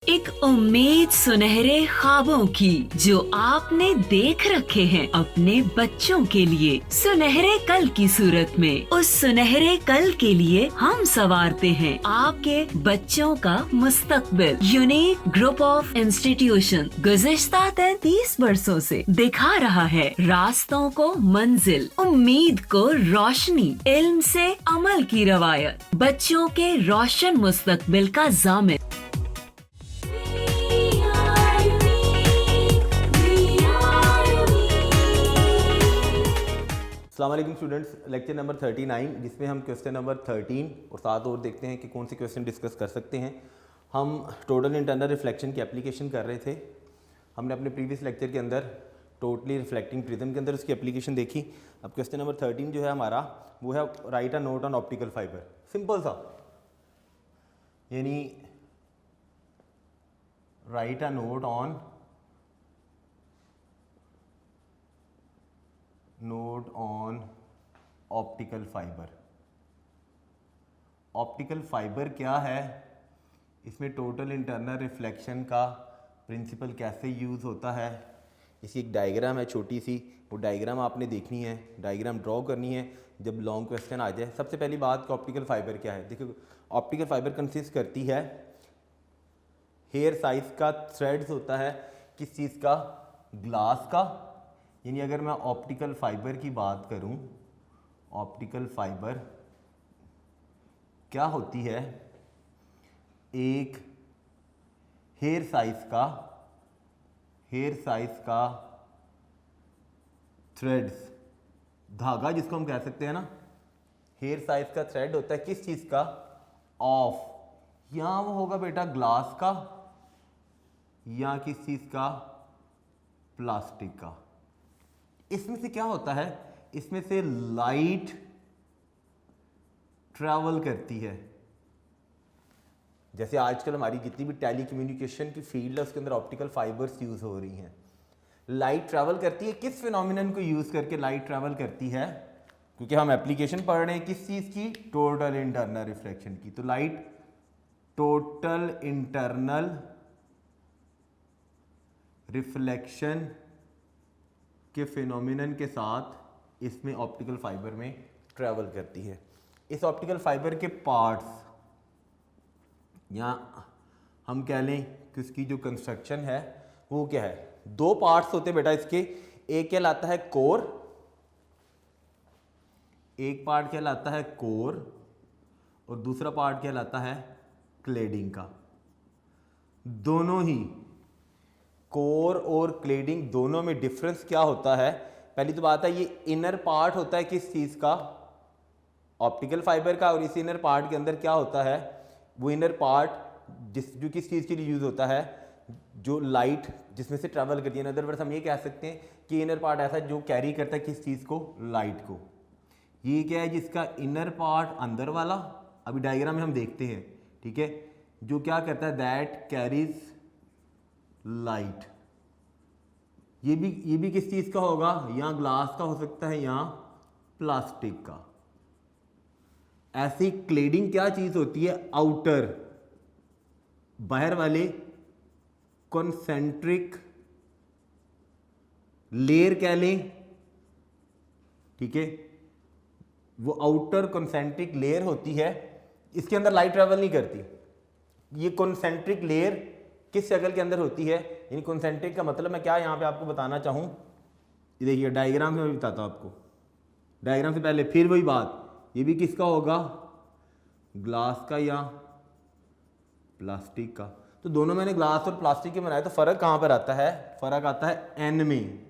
एक उम्मीद सुनहरे ख्वाबों की जो आपने देख रखे हैं अपने बच्चों के लिए, सुनहरे कल की सूरत में। उस सुनहरे कल के लिए हम संवारते हैं आपके बच्चों का मुस्तकबिल। यूनिक ग्रुप ऑफ इंस्टीट्यूशन गुज़िश्ता 33 वर्षों से दिखा रहा है रास्तों को मंजिल, उम्मीद को रोशनी, इल्म से अमल की रवायत, बच्चों के रोशन मुस्तकबिल का जामिन। अस्सलाम वालेकुम स्टूडेंट्स, लेक्चर नंबर 39 जिसमें हम क्वेश्चन नंबर 13 और 7 और देखते हैं कि कौन से क्वेश्चन डिस्कस कर सकते हैं। हम टोटल इंटरनल रिफ्लेक्शन की एप्लीकेशन कर रहे थे। हमने अपने प्रीवियस लेक्चर के अंदर टोटली रिफ्लेक्टिंग प्रिज्म के अंदर उसकी एप्लीकेशन देखी। अब क्वेश्चन नंबर 13 जो है हमारा वो है right a note on optical fibre. Simple सा, यानी right a note on optical fibre. Optical fibre क्या है, इसमें टोटल इंटरनल रिफ्लेक्शन का प्रिंसिपल कैसे यूज़ होता है। इसकी एक डायग्राम है छोटी सी, वो डायग्राम आपने देखनी है, डायग्राम ड्रॉ करनी है जब लॉन्ग क्वेश्चन आ जाए। सबसे पहली बात कि ऑप्टिकल फाइबर क्या है। देखिए, ऑप्टिकल फाइबर कंसिस्ट करती है हेयर साइज का थ्रेड्स होता है, किस चीज़ का, ग्लास का। यानी अगर मैं ऑप्टिकल फाइबर की बात करूं, ऑप्टिकल फाइबर क्या होती है, एक हेयर साइज का थ्रेड्स, धागा जिसको हम कह सकते हैं ना, हेयर साइज का थ्रेड होता है किस चीज़ का, ऑफ, या वो होगा बेटा ग्लास का या किस चीज़ का, प्लास्टिक का। इसमें से क्या होता है, इसमें से लाइट ट्रैवल करती है। जैसे आजकल हमारी जितनी भी टेली कम्युनिकेशन की फील्ड है उसके अंदर ऑप्टिकल फाइबर्स यूज हो रही हैं। लाइट ट्रैवल करती है, किस फिनोमिनन को यूज करके लाइट ट्रैवल करती है, क्योंकि हम एप्लीकेशन पढ़ रहे हैं किस चीज की, टोटल इंटरनल रिफ्लेक्शन की। तो लाइट टोटल इंटरनल रिफ्लेक्शन के फिनोमिनन के साथ इसमें ऑप्टिकल फाइबर में ट्रैवल करती है। इस ऑप्टिकल फाइबर के पार्ट्स, या हम कह लें कि उसकी जो कंस्ट्रक्शन है वो क्या है, दो पार्ट्स होते हैं बेटा इसके। एक कहलाता है कोर, एक पार्ट कहलाता है कोर और दूसरा पार्ट कहलाता है क्लेडिंग का। दोनों ही कोर और क्लेडिंग दोनों में डिफरेंस क्या होता है। पहली तो बात है, ये इनर पार्ट होता है किस चीज़ का, ऑप्टिकल फाइबर का, और इस इनर पार्ट के अंदर क्या होता है, वो इनर पार्ट जो किस चीज़ के लिए यूज़ होता है, जो लाइट जिसमें से ट्रैवल करती है। इन अदर वर्ड्स हम ये कह सकते हैं कि इनर पार्ट ऐसा जो कैरी करता है किस चीज़ को, लाइट को। ये क्या है, जिसका इनर पार्ट अंदर वाला, अभी डायग्राम में हम देखते हैं, ठीक है, जो क्या करता है, दैट कैरीज लाइट। ये भी किस चीज का होगा, या ग्लास का हो सकता है या प्लास्टिक का। ऐसी क्लेडिंग क्या चीज होती है, आउटर, बाहर वाले कॉन्सेंट्रिक लेयर कह लें, ठीक है, वो आउटर कॉन्सेंट्रिक लेयर होती है, इसके अंदर लाइट ट्रैवल नहीं करती। ये कॉन्सेंट्रिक लेयर किस शक्ल के अंदर होती है, यानी कॉन्सेंट्रिक का मतलब मैं क्या यहाँ पे आपको बताना चाहूँ, ये देखिए डायग्राम से मैं बताता हूँ आपको। डायग्राम से पहले फिर वही बात, ये भी किसका होगा, ग्लास का या प्लास्टिक का। तो दोनों मैंने ग्लास और प्लास्टिक के बनाए, तो फर्क कहाँ पर आता है, फर्क आता है एन में।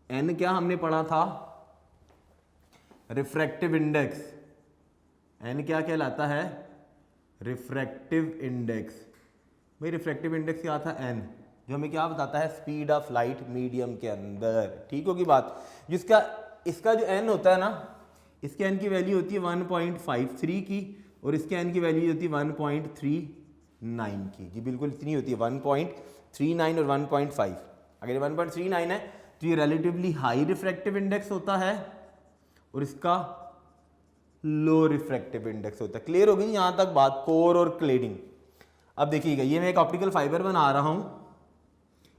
एन क्या हमने पढ़ा था, रिफ्रैक्टिव इंडेक्स। एन क्या कहलाता है, रिफ्रैक्टिव इंडेक्स। भाई रिफ्रैक्टिव इंडेक्स क्या था, एन, जो हमें क्या बताता है, स्पीड ऑफ लाइट मीडियम के अंदर। ठीक होगी बात। जिसका इसका जो एन होता है ना, इसके एन की वैल्यू होती है 1.53 की, और इसके एन की वैल्यू होती है 1.39 की। जी बिल्कुल इतनी होती है, 1.39 और 1.5। अगर 1.39 है तो ये रिलेटिवली हाई रिफ्रैक्टिव इंडेक्स होता है और इसका लो रिफ्रैक्टिव इंडेक्स होता है। क्लियर होगी यहाँ तक बात, कोर और क्लेडिंग। अब देखिएगा, ये मैं एक ऑप्टिकल फाइबर बना रहा हूँ,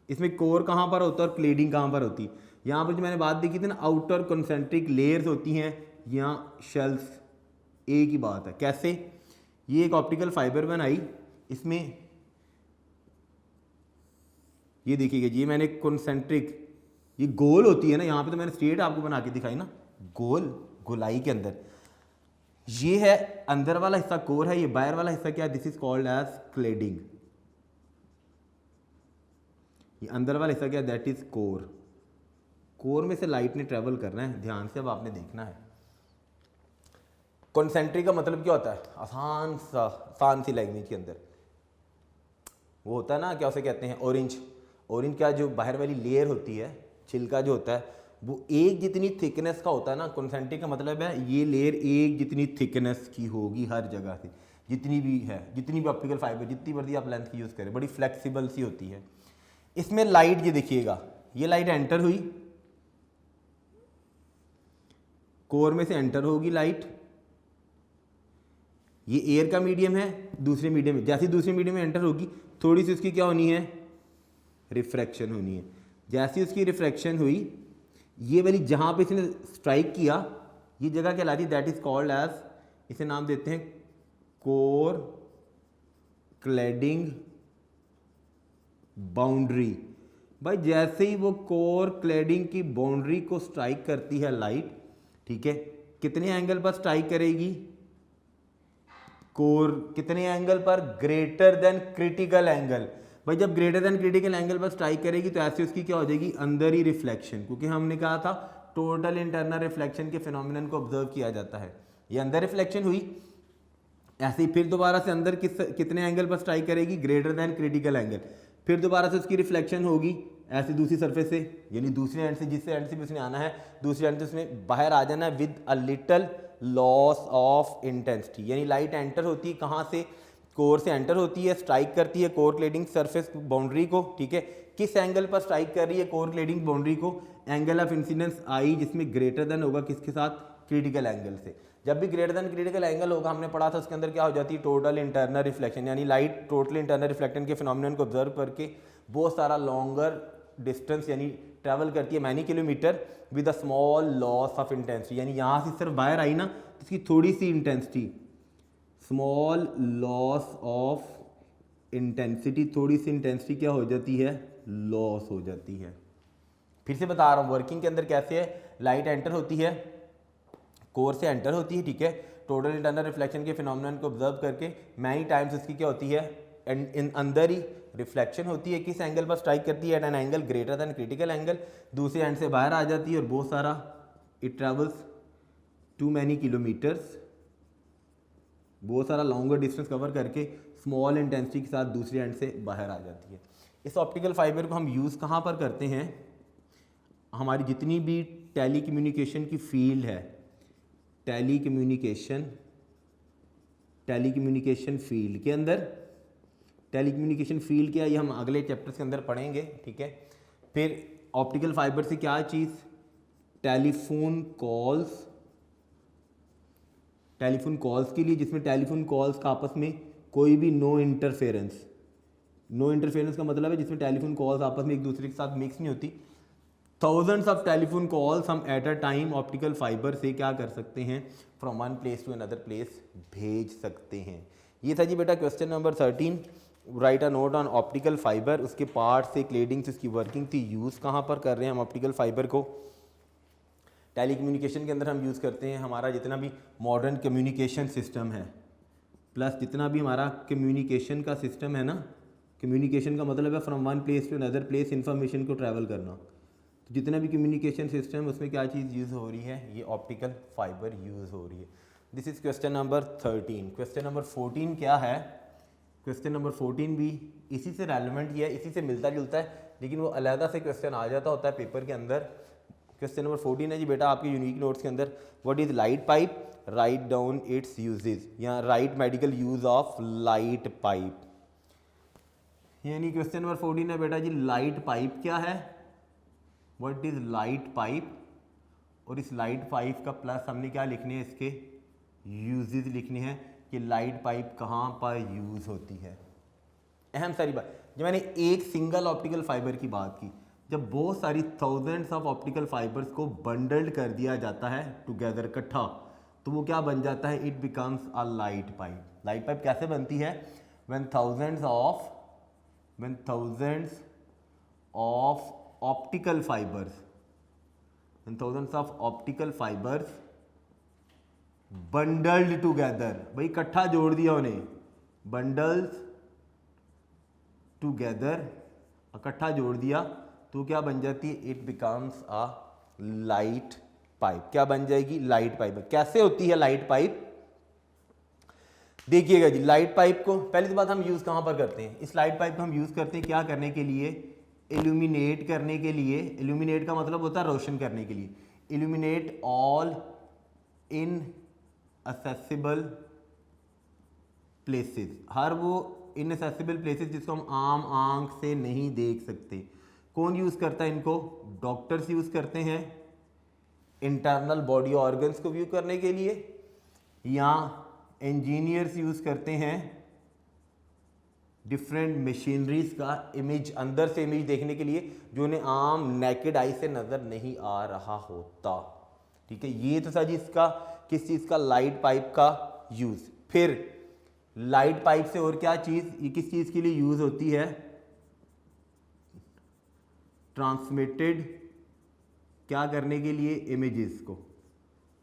इसमें कोर कहाँ पर होता है और क्लेडिंग कहाँ पर होती है। यहाँ पर जो मैंने बात देखी थी ना, आउटर कॉन्सेंट्रिक लेयर्स होती हैं, यहाँ शेल्स, एक ही बात है। कैसे? ये एक ऑप्टिकल फाइबर बनाई, इसमें ये देखिएगा, ये मैंने कॉन्सेंट्रिक, ये गोल होती है ना, यहाँ पे तो मैंने स्ट्रेट आपको बना के दिखाई ना, गोल, गोलाई के अंदर ये है, अंदर वाला हिस्सा कोर है, ये बाहर वाला हिस्सा क्या है, this is called as cladding. ये अंदर वाला हिस्सा क्या है, दैट इज कोर। कोर में से लाइट ने ट्रेवल करना है, ध्यान से अब आपने देखना है। कॉन्सेंट्रिक का मतलब क्या होता है, आसान सी लैंग्वेज के अंदर वो होता है ना, क्या उसे कहते हैं, ऑरेंज। ऑरेंज का जो बाहर वाली लेयर होती है, छिलका जो होता है, वो एक जितनी थिकनेस का होता है ना। कॉन्सेंट्रिक का मतलब है ये लेयर एक जितनी थिकनेस की होगी हर जगह से, जितनी भी है, जितनी भी ऑप्टिकल फाइबर, जितनी मर्जी आप लेंथ की यूज़ करें, बड़ी फ्लेक्सिबल सी होती है। इसमें लाइट, ये देखिएगा, ये लाइट एंटर हुई, कोर में से एंटर होगी लाइट, ये एयर का मीडियम है, दूसरे मीडियम में, जैसे दूसरे मीडियम में एंटर होगी थोड़ी सी उसकी क्या होनी है, रिफ्रैक्शन होनी है। जैसी उसकी रिफ्रैक्शन हुई, ये वाली जहाँ पे इसने स्ट्राइक किया, ये जगह कहलाती है, दैट इज कॉल्ड एज, इसे नाम देते हैं कोर क्लेडिंग बाउंड्री। भाई जैसे ही वो कोर क्लेडिंग की बाउंड्री को स्ट्राइक करती है लाइट, ठीक है, कितने एंगल पर स्ट्राइक करेगी, कोर कितने एंगल पर, ग्रेटर देन क्रिटिकल एंगल। भाई जब ग्रेटर देन क्रिटिकल एंगल पर स्ट्राइक करेगी तो ऐसे उसकी क्या हो जाएगी, अंदर ही रिफ्लेक्शन, क्योंकि हमने कहा था टोटल इंटरनल रिफ्लेक्शन के फिनोमिनन को ऑब्जर्व किया जाता है। ये अंदर रिफ्लेक्शन हुई, ऐसे ही फिर दोबारा से अंदर कितने एंगल पर स्ट्राइक करेगी, ग्रेटर देन क्रिटिकल एंगल, फिर दोबारा से उसकी रिफ्लेक्शन होगी ऐसे दूसरी सरफेस से, यानी दूसरे एंड से, जिससे एंड से भी उसने आना है, दूसरे एंड से उसने बाहर आ जाना है with a little loss of intensity. यानी लाइट एंटर होती है कहाँ से, कोर से एंटर होती है, स्ट्राइक करती है कोर क्लेडिंग सरफेस बाउंड्री को, ठीक है, किस एंगल पर स्ट्राइक कर रही है कोर क्लेडिंग बाउंड्री को, एंगल ऑफ इंसिडेंस आई, जिसमें ग्रेटर देन होगा किसके साथ, क्रिटिकल एंगल से। जब भी ग्रेटर देन क्रिटिकल एंगल होगा, हमने पढ़ा था उसके अंदर क्या हो जाती है, टोटल इंटरनल रिफ्लेक्शन, यानी लाइट टोटल इंटरनल रिफ्लेक्शन के फिनोमिनन को ऑब्जर्व करके बहुत सारा लॉन्गर डिस्टेंस यानी ट्रैवल करती है many kilometre with a small loss of intensity. यानी यहाँ से सिर्फ बाहर आई ना, इसकी थोड़ी सी intensity, small loss of intensity, थोड़ी सी इंटेंसिटी क्या हो जाती है, लॉस हो जाती है। फिर से बता रहा हूँ वर्किंग के अंदर कैसे है, लाइट एंटर होती है, कोर से एंटर होती है, ठीक है, टोटल इंटरनल रिफ्लेक्शन के फिनोमिनन को ऑब्जर्व करके मैनी टाइम्स उसकी क्या होती है, इन अंदर ही रिफ्लेक्शन होती है, किस एंगल पर स्ट्राइक करती है, at an angle greater than critical angle, दूसरे एंड से बाहर आ जाती है और बहुत सारा it travels to many kilometres, बहुत सारा लॉन्गर डिस्टेंस कवर करके स्मॉल इंटेंसिटी के साथ दूसरे एंड से बाहर आ जाती है। इस ऑप्टिकल फाइबर को हम यूज़ कहाँ पर करते हैं, हमारी जितनी भी टेली कम्युनिकेशन की फील्ड है, टेली कम्युनिकेशन फील्ड के अंदर, टेली कम्युनिकेशन फील्ड क्या है ये हम अगले चैप्टर्स के अंदर पढ़ेंगे, ठीक है। फिर ऑप्टिकल फाइबर से क्या चीज़, टेलीफोन कॉल्स के लिए, जिसमें टेलीफोन कॉल्स का आपस में कोई भी नो इंटरफेरेंस का मतलब है जिसमें टेलीफोन कॉल्स आपस में एक दूसरे के साथ मिक्स नहीं होती। थाउजेंड्स ऑफ टेलीफोन कॉल्स हम at a time optical fibre से क्या कर सकते हैं, from one place to another place भेज सकते हैं। ये था जी बेटा question number 13, write a note on optical fibre, उसके पार्ट से क्लेडिंग से उसकी वर्किंग थी, यूज़ कहाँ पर कर रहे हैं हम ऑप्टिकल फाइबर को, टेली कम्युनिकेशन के अंदर हम यूज़ करते हैं। हमारा जितना भी मॉडर्न कम्युनिकेशन सिस्टम है, प्लस जितना भी हमारा कम्युनिकेशन का सिस्टम है ना, कम्युनिकेशन का मतलब है from one place to another place information को ट्रैवल करना, तो जितना भी कम्युनिकेशन सिस्टम है उसमें क्या चीज़ यूज़ हो रही है, ये ऑप्टिकल फाइबर यूज़ हो रही है। This is question number 13। Question number 14 क्या है, क्वेश्चन नंबर 14 भी इसी से रेलेवेंट ही है, इसी से मिलता जुलता है, लेकिन वो अलहदा से क्वेश्चन आ जाता होता है पेपर के अंदर। क्वेश्चन नंबर 14 है जी बेटा आपके यूनिक नोट्स के अंदर, what is light pipe, write down its usages, या write medical use of light pipe. यानी क्वेश्चन नंबर 14 है बेटा जी लाइट पाइप क्या है, व्हाट इज लाइट पाइप, और इस लाइट पाइप का प्लस हमने क्या लिखने हैं, इसके यूजेज लिखने हैं कि लाइट पाइप कहाँ पर यूज़ होती है। अहम सारी बात, जब मैंने एक सिंगल ऑप्टिकल फाइबर की बात की, जब बहुत सारी थाउजेंड्स ऑफ ऑप्टिकल फाइबर्स को बंडल्ड कर दिया जाता है टुगेदर, इकट्ठा, तो वो क्या बन जाता है, it becomes a light pipe. Light pipe कैसे बनती है, when thousands of optical fibres bundled together, भाई इकट्ठा जोड़ दिया उन्हें, बंडल्स टुगेदर, इकट्ठा जोड़ दिया, तो क्या बन जाती है, it becomes a light pipe. क्या बन जाएगी, लाइट पाइप। कैसे होती है लाइट पाइप, देखिएगा जी। लाइट पाइप को पहली तो बात हम यूज कहां पर करते हैं, इस लाइट पाइप को हम यूज करते हैं क्या करने के लिए, इल्यूमिनेट करने के लिए। इल्यूमिनेट का मतलब होता है रोशन करने के लिए। Illuminate all in accessible places, हर वो इनएसेसिबल प्लेसेस जिसको हम आम आंख से नहीं देख सकते। कौन यूज करता है इनको, डॉक्टर्स यूज करते हैं इंटरनल बॉडी ऑर्गन्स को व्यू करने के लिए, या इंजीनियर्स यूज करते हैं डिफरेंट मशीनरीज का इमेज, अंदर से इमेज देखने के लिए, जो उन्हें आम नेकेड आई से नजर नहीं आ रहा होता। ठीक है, ये तो था जी इसका किस चीज का, लाइट पाइप का यूज। फिर लाइट पाइप से और क्या चीज, ये किस चीज के लिए यूज होती है, ट्रांसमिटेड क्या करने के लिए, इमेजेस को,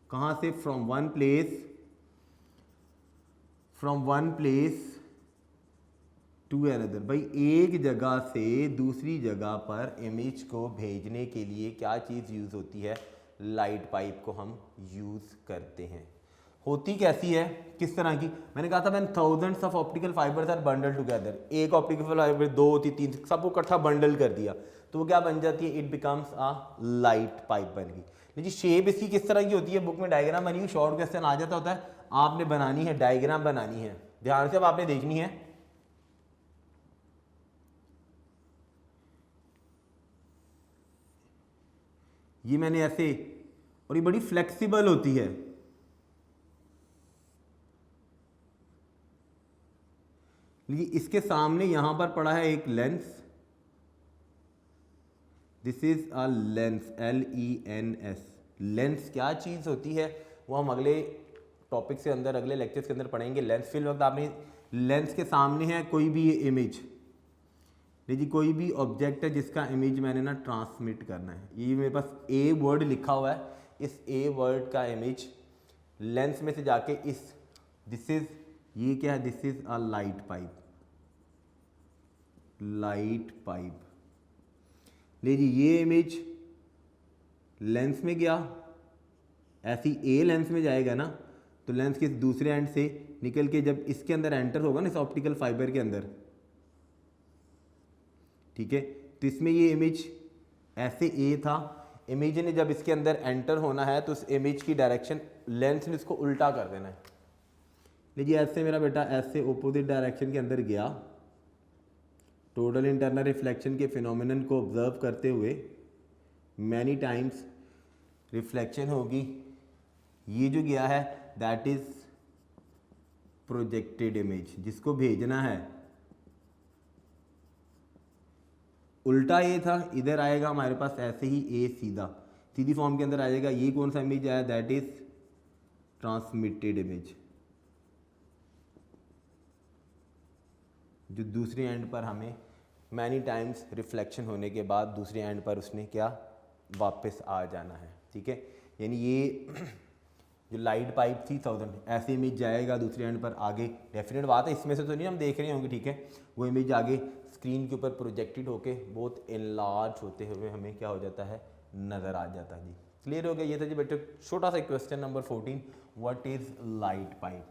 कहां से, from one place to another. भाई एक जगह से दूसरी जगह पर इमेज को भेजने के लिए क्या चीज यूज होती है, लाइट पाइप को हम यूज करते हैं। होती कैसी है, किस तरह की, मैंने कहा था मैंने thousands of optical fibres are bundle together, एक ऑप्टिकल फाइबर, 2 होती, 3, सबको इकट्ठा बंडल कर दिया, तो वो क्या बन जाती है, it becomes a light pipe बन गई। लेकिन शेप इसकी किस तरह की होती है, बुक में डायग्राम बनी हुई, शॉर्ट क्वेश्चन आ जाता होता है, आपने बनानी है, डायग्राम बनानी है, ध्यान से अब आपने देखनी है। ये मैंने ऐसे, और ये बड़ी फ्लेक्सिबल होती है, इसके सामने यहां पर पड़ा है एक lens, this is a lens, LENS। Lens क्या चीज होती है वो हम अगले टॉपिक से अंदर, अगले लेक्चर्स के अंदर पढ़ेंगे। लेंस फिल वक्त आपने, लेंस के सामने है कोई भी ये इमेज, जी कोई भी ऑब्जेक्ट है जिसका इमेज मैंने ना ट्रांसमिट करना है, ये मेरे पास ए वर्ड लिखा हुआ है, इस ए वर्ड का इमेज लेंस में से जाके इस, दिस इज, ये क्या है, this is a light pipe, ले जी ये इमेज लेंस में गया, ऐसी ए लेंस में जाएगा ना, तो लेंस के दूसरे एंड से निकल के जब इसके अंदर एंटर होगा ना, इस ऑप्टिकल फाइबर के अंदर, ठीक है, तो इसमें ये इमेज ऐसे ए था, इमेज ने जब इसके अंदर एंटर होना है तो उस इमेज की डायरेक्शन लेंस ने इसको उल्टा कर देना है। लीजिए ऐसे मेरा बेटा ऐसे ऑपोजिट डायरेक्शन के अंदर गया, टोटल इंटरनल रिफ्लेक्शन के फिनोमिनन को ऑब्जर्व करते हुए मैनी टाइम्स रिफ्लेक्शन होगी, ये जो गया है दैट इज प्रोजेक्टेड इमेज, जिसको भेजना है उल्टा ए था, इधर आएगा हमारे पास ऐसे ही ए सीधी फॉर्म के अंदर आ जाएगा, ये कौन सा इमेज आया, दैट इज ट्रांसमिटेड इमेज, जो दूसरे एंड पर हमें मैनी टाइम्स रिफ्लेक्शन होने के बाद दूसरे एंड पर उसने क्या वापस आ जाना है। ठीक है, यानी ये जो लाइट पाइप थी 1000 ऐसे इमेज जाएगा दूसरे एंड पर आगे, डेफिनेट बात है, इसमें से तो नहीं हम देख रहे होंगे, ठीक है, वो इमेज आगे स्क्रीन के ऊपर प्रोजेक्टेड होके बहुत इनलार्ज होते हुए हमें क्या हो जाता है, नज़र आ जाता है। जी क्लियर हो गया, ये था जी बेटे छोटा सा question number 14, what is light pipe.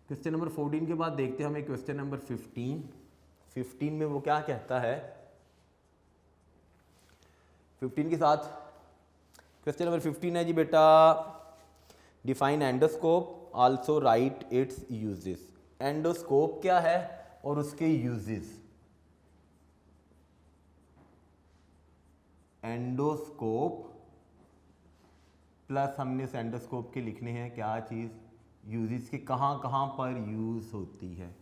Question number 14 के बाद देखते हैं हमें क्वेश्चन नंबर 15 में वो क्या कहता है। 15 के साथ क्वेश्चन नंबर 15 है जी बेटा, define endoscope, also write its uses. Endoscope क्या है और उसके यूजेस। एंडोस्कोप प्लस हमने इस एंडोस्कोप के लिखने हैं क्या चीज़, यूजेस के, कहाँ कहाँ पर यूज़ होती है।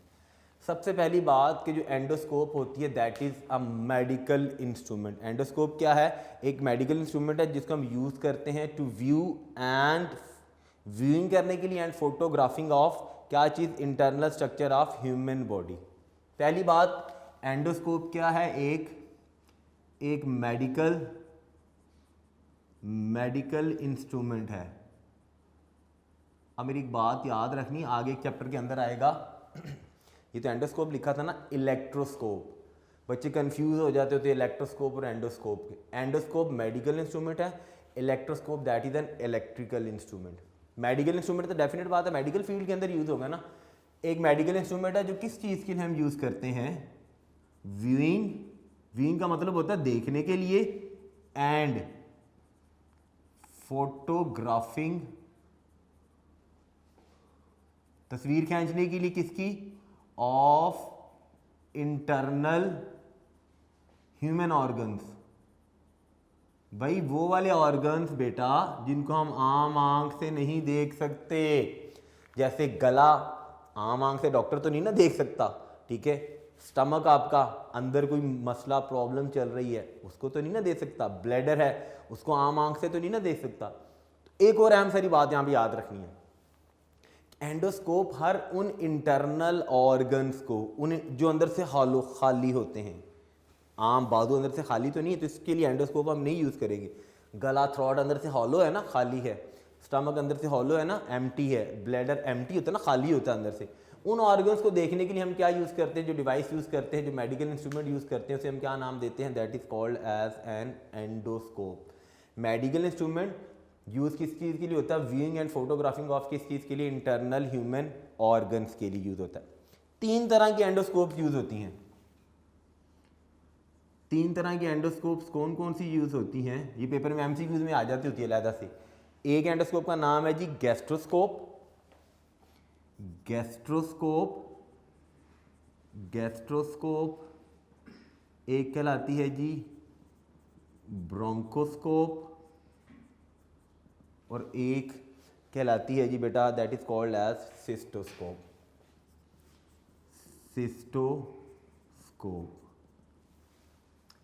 सबसे पहली बात कि जो एंडोस्कोप होती है that is a medical instrument. Endoscope क्या है? एक मेडिकल इंस्ट्रूमेंट है जिसको हम यूज़ करते हैं टू व्यू एंड व्यूइंग करने के लिए एंड फोटोग्राफिंग ऑफ क्या चीज़? Internal structure of human body. पहली बात एंडोस्कोप क्या है? एक मेडिकल इंस्ट्रूमेंट है। अब मेरी एक बात याद रखनी, आगे एक चैप्टर के अंदर आएगा। ये तो एंडोस्कोप लिखा था ना, इलेक्ट्रोस्कोप। बच्चे कंफ्यूज हो जाते होते इलेक्ट्रोस्कोप और एंडोस्कोप के। एंडोस्कोप मेडिकल इंस्ट्रूमेंट है, electroscope that is an electrical instrument. Medical instrument तो डेफिनेट बात है मेडिकल फील्ड के अंदर यूज होगा ना। एक मेडिकल इंस्ट्रूमेंट है जो किस चीज़ के लिए हम यूज़ करते हैं? व्यूइंग का मतलब होता है देखने के लिए, एंड फोटोग्राफिंग तस्वीर खींचने के लिए किसकी? Of internal human organs. भाई वो वाले ऑर्गन्स बेटा जिनको हम आम आंख से नहीं देख सकते। जैसे गला आम आंख से डॉक्टर तो नहीं ना देख सकता, ठीक है। स्टमक आपका अंदर कोई मसला प्रॉब्लम चल रही है उसको तो नहीं ना देख सकता। ब्लैडर है उसको आम आंख से तो नहीं ना देख सकता। एक और अहम सारी बात यहाँ पे याद रखनी है, एंडोस्कोप हर उन इंटरनल ऑर्गन्स को, उन जो अंदर से खाली होते हैं, आम बाजू अंदर से खाली तो नहीं है तो इसके लिए एंडोस्कोप हम नहीं यूज़ करेंगे। गला थ्रॉट अंदर से हॉलो है ना, खाली है। स्टमक अंदर से हॉलो है ना, एम्प्टी है। ब्लैडर एम्प्टी होता है ना, खाली होता है अंदर से। उन ऑर्गन्स को देखने के लिए हम क्या यूज़ करते हैं? जो डिवाइस यूज़ करते हैं, जो मेडिकल इंस्ट्रूमेंट यूज़ करते हैं, उसे हम क्या नाम देते हैं? That is called as an endoscope. Medical instrument use किस चीज़ के लिए होता है? व्यूइंग एंड फोटोग्राफिंग ऑफ किस चीज़ के लिए? इंटरनल ह्यूमन ऑर्गन्स के लिए यूज़ होता है। 3 तरह की एंडोस्कोप यूज़ होती हैं। 3 तरह की एंडोस्कोप्स कौन कौन सी यूज़ होती हैं? ये पेपर में एमसीक्यूज में आ जाती होती है अलहदा से। एक एंडोस्कोप का नाम है जी गैस्ट्रोस्कोप। एक कहलाती है जी ब्रोंकोस्कोप, और एक कहलाती है जी बेटा that is called as cystoscope.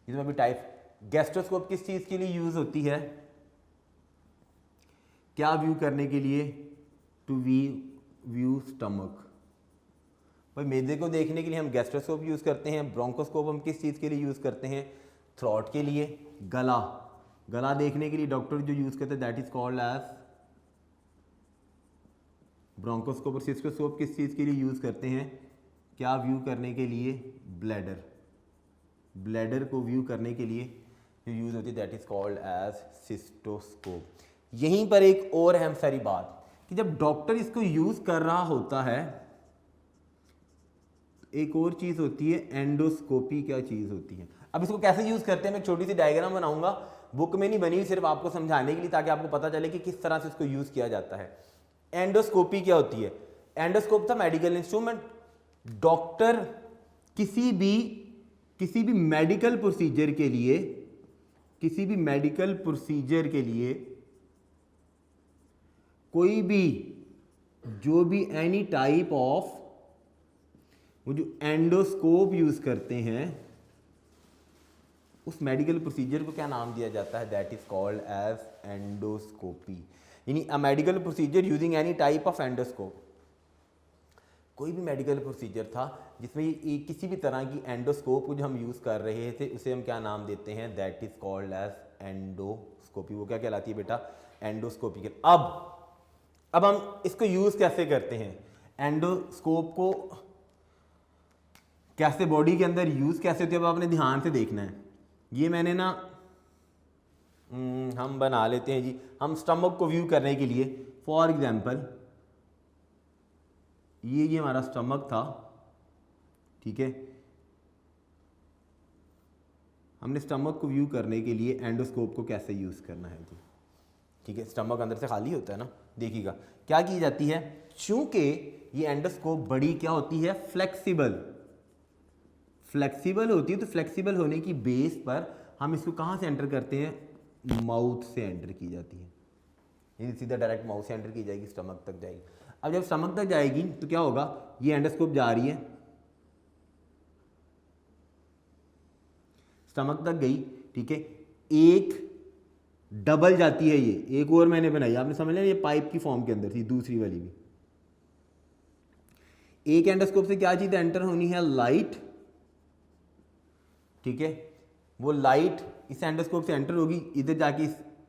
इसमें भी टाइप। गैस्ट्रोस्कोप किस चीज़ के लिए यूज़ होती है? क्या व्यू करने के लिए? To view stomach. भाई मैदे को देखने के लिए हम गैस्ट्रोस्कोप यूज़ करते हैं। ब्रोंकोस्कोप हम किस चीज़ के लिए यूज़ करते हैं? थ्रॉट के लिए। गला देखने के लिए डॉक्टर जो यूज़ करते हैं that is called as bronchoscope. और सिस्टोस्कोप किस चीज़ के लिए यूज़ करते हैं? क्या व्यू करने के लिए? ब्लैडर को व्यू करने के लिए जो यूज़ होती है that is called as cystoscope. यहीं पर एक और अहम सारी बात कि जब डॉक्टर इसको यूज़ कर रहा होता है, एक और चीज़ होती है एंडोस्कोपी। क्या चीज़ होती है? अब इसको कैसे यूज़ करते हैं मैं एक छोटी सी डायग्राम बनाऊंगा, बुक में नहीं बनी, सिर्फ आपको समझाने के लिए, ताकि आपको पता चले कि किस तरह से इसको यूज़ किया जाता है। एंडोस्कोपी क्या होती है? एंडोस्कोप था मेडिकल इंस्ट्रूमेंट। डॉक्टर किसी भी मेडिकल प्रोसीजर के लिए कोई भी जो भी एनी टाइप ऑफ वो जो एंडोस्कोप यूज करते हैं उस मेडिकल प्रोसीजर को क्या नाम दिया जाता है? That is called as endoscopy. यानी a medical procedure using any type of endoscope. कोई भी मेडिकल प्रोसीजर था जिसमें किसी भी तरह की एंडोस्कोप को जो हम यूज़ कर रहे थे उसे हम क्या नाम देते हैं? That is called as endoscopy. वो क्या कहलाती है बेटा? एंडोस्कोपी। अब हम इसको यूज़ कैसे करते हैं? एंडोस्कोप को कैसे बॉडी के अंदर यूज़ कैसे होती है, अब आपने ध्यान से देखना है। ये मैंने ना हम बना लेते हैं जी, हम स्टमक को व्यू करने के लिए फॉर एग्जांपल ये हमारा स्टमक था, ठीक है। हमने स्टमक को व्यू करने के लिए एंडोस्कोप को कैसे यूज़ करना है जी, ठीक है। स्टमक अंदर से खाली होता है ना, देखिएगा क्या की जाती है। चूंकि ये एंडोस्कोप बड़ी क्या होती है? फ्लेक्सिबल होती है। तो फ्लेक्सिबल होने की बेस पर हम इसको कहाँ से एंटर करते हैं? माउथ से एंटर की जाती है। ये सीधा डायरेक्ट माउथ से एंटर की जाएगी, स्टमक तक जाएगी। अब जब स्टमक तक जाएगी तो क्या होगा? ये एंडोस्कोप जा रही है, स्टमक तक गई, ठीक है, एक डबल जाती है, ये एक और मैंने बनाई, आपने समझ लिया, ये पाइप की फॉर्म के अंदर थी, दूसरी वाली भी। एक एंडोस्कोप से क्या चीज एंटर होनी है, लाइट, ठीक है, वो लाइट इस एंडोस्कोप से एंटर होगी, इधर जाके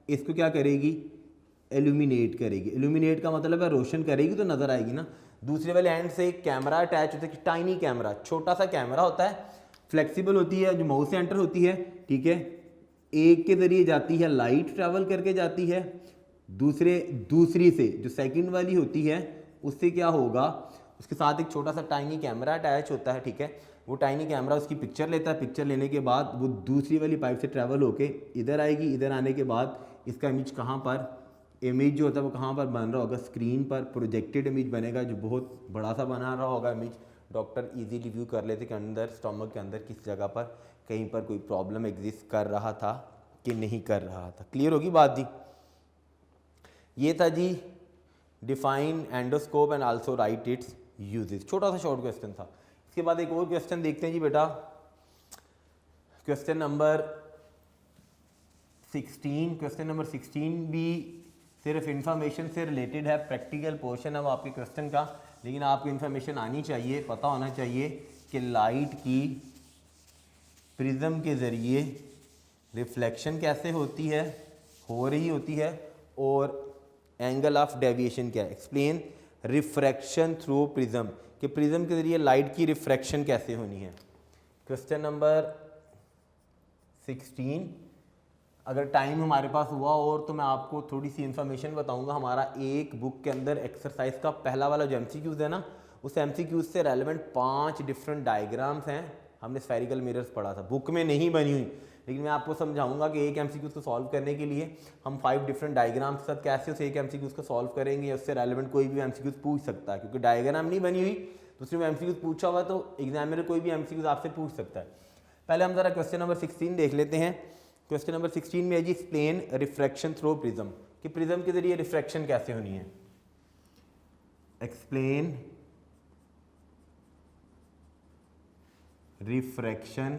इसको क्या करेगी, एल्यूमिनेट करेगी। एल्यूमिनेट का मतलब है रोशन करेगी तो नजर आएगी ना। दूसरे वाले एंड से एक कैमरा अटैच होता है, टाइनी कैमरा, छोटा सा कैमरा होता है, फ्लेक्सिबल होती है, जो माउस से एंटर होती है, ठीक है, एक के जरिए जाती है, लाइट ट्रैवल करके जाती है, दूसरी से जो सेकंड वाली होती है उससे क्या होगा, उसके साथ एक छोटा सा टाइनी कैमरा अटैच होता है, ठीक है, वो टाइनी कैमरा उसकी पिक्चर लेता है, पिक्चर लेने के बाद वो दूसरी वाली पाइप से ट्रैवल होके इधर आएगी, इधर आने के बाद इसका इमेज कहाँ पर, इमेज जो होता है वो कहाँ पर बन रहा होगा, स्क्रीन पर प्रोजेक्टेड इमेज बनेगा, जो बहुत बड़ा सा बना रहा होगा इमेज। डॉक्टर इजीली व्यू कर लेते कि अंदर स्टमक के अंदर किस जगह पर कहीं पर कोई प्रॉब्लम एग्जिस्ट कर रहा था कि नहीं कर रहा था। क्लियर होगी बात जी। ये था जी define endoscope and also write its usages, छोटा सा शॉर्ट क्वेश्चन था। इसके बाद एक और क्वेश्चन देखते हैं जी बेटा, क्वेश्चन नंबर 16। क्वेश्चन नंबर 16 भी सिर्फ इंफॉर्मेशन से रिलेटेड है, प्रैक्टिकल पोर्शन है वो आपके क्वेश्चन का, लेकिन आपको इंफॉर्मेशन आनी चाहिए, पता होना चाहिए कि लाइट की प्रिज्म के ज़रिए रिफ्लेक्शन कैसे होती है, हो रही होती है, और एंगल ऑफ डेविएशन क्या है। एक्सप्लेन रिफ्रैक्शन थ्रू प्रिज्म, कि प्रिज्म के ज़रिए लाइट की रिफ्रैक्शन कैसे होनी है। Question number 16। अगर टाइम हमारे पास हुआ और तो मैं आपको थोड़ी सी इन्फॉर्मेशन बताऊंगा। हमारा एक बुक के अंदर एक्सरसाइज का पहला वाला जो एमसीक्यूज है ना, उस एमसीक्यूज से रेलेवेंट 5 डिफरेंट डायग्राम्स हैं। हमने स्फेरिकल मिरर्स पढ़ा था, बुक में नहीं बनी हुई, लेकिन मैं आपको समझाऊंगा कि एक एमसीक्यूज को सॉल्व करने के लिए हम 5 डिफरेंट डायग्राम्स के साथ कैसे उस एक एमसीक्यूज को सॉल्व करेंगे। उससे रेलेवेंट कोई भी एमसीक्यूज पूछ सकता है, क्योंकि डायग्राम नहीं बनी हुई, दूसरे में एमसीक्यूज पूछा हुआ तो एग्जामिनर कोई भी एमसीक्यूज आपसे पूछ सकता है। पहले हम जरा क्वेश्चन नंबर 16 देख लेते हैं। क्वेश्चन नंबर 16 में है जी एक्सप्लेन रिफ्रैक्शन थ्रू प्रिज्म, कि प्रिज्म के जरिए रिफ्रैक्शन कैसे होनी है। Explain refraction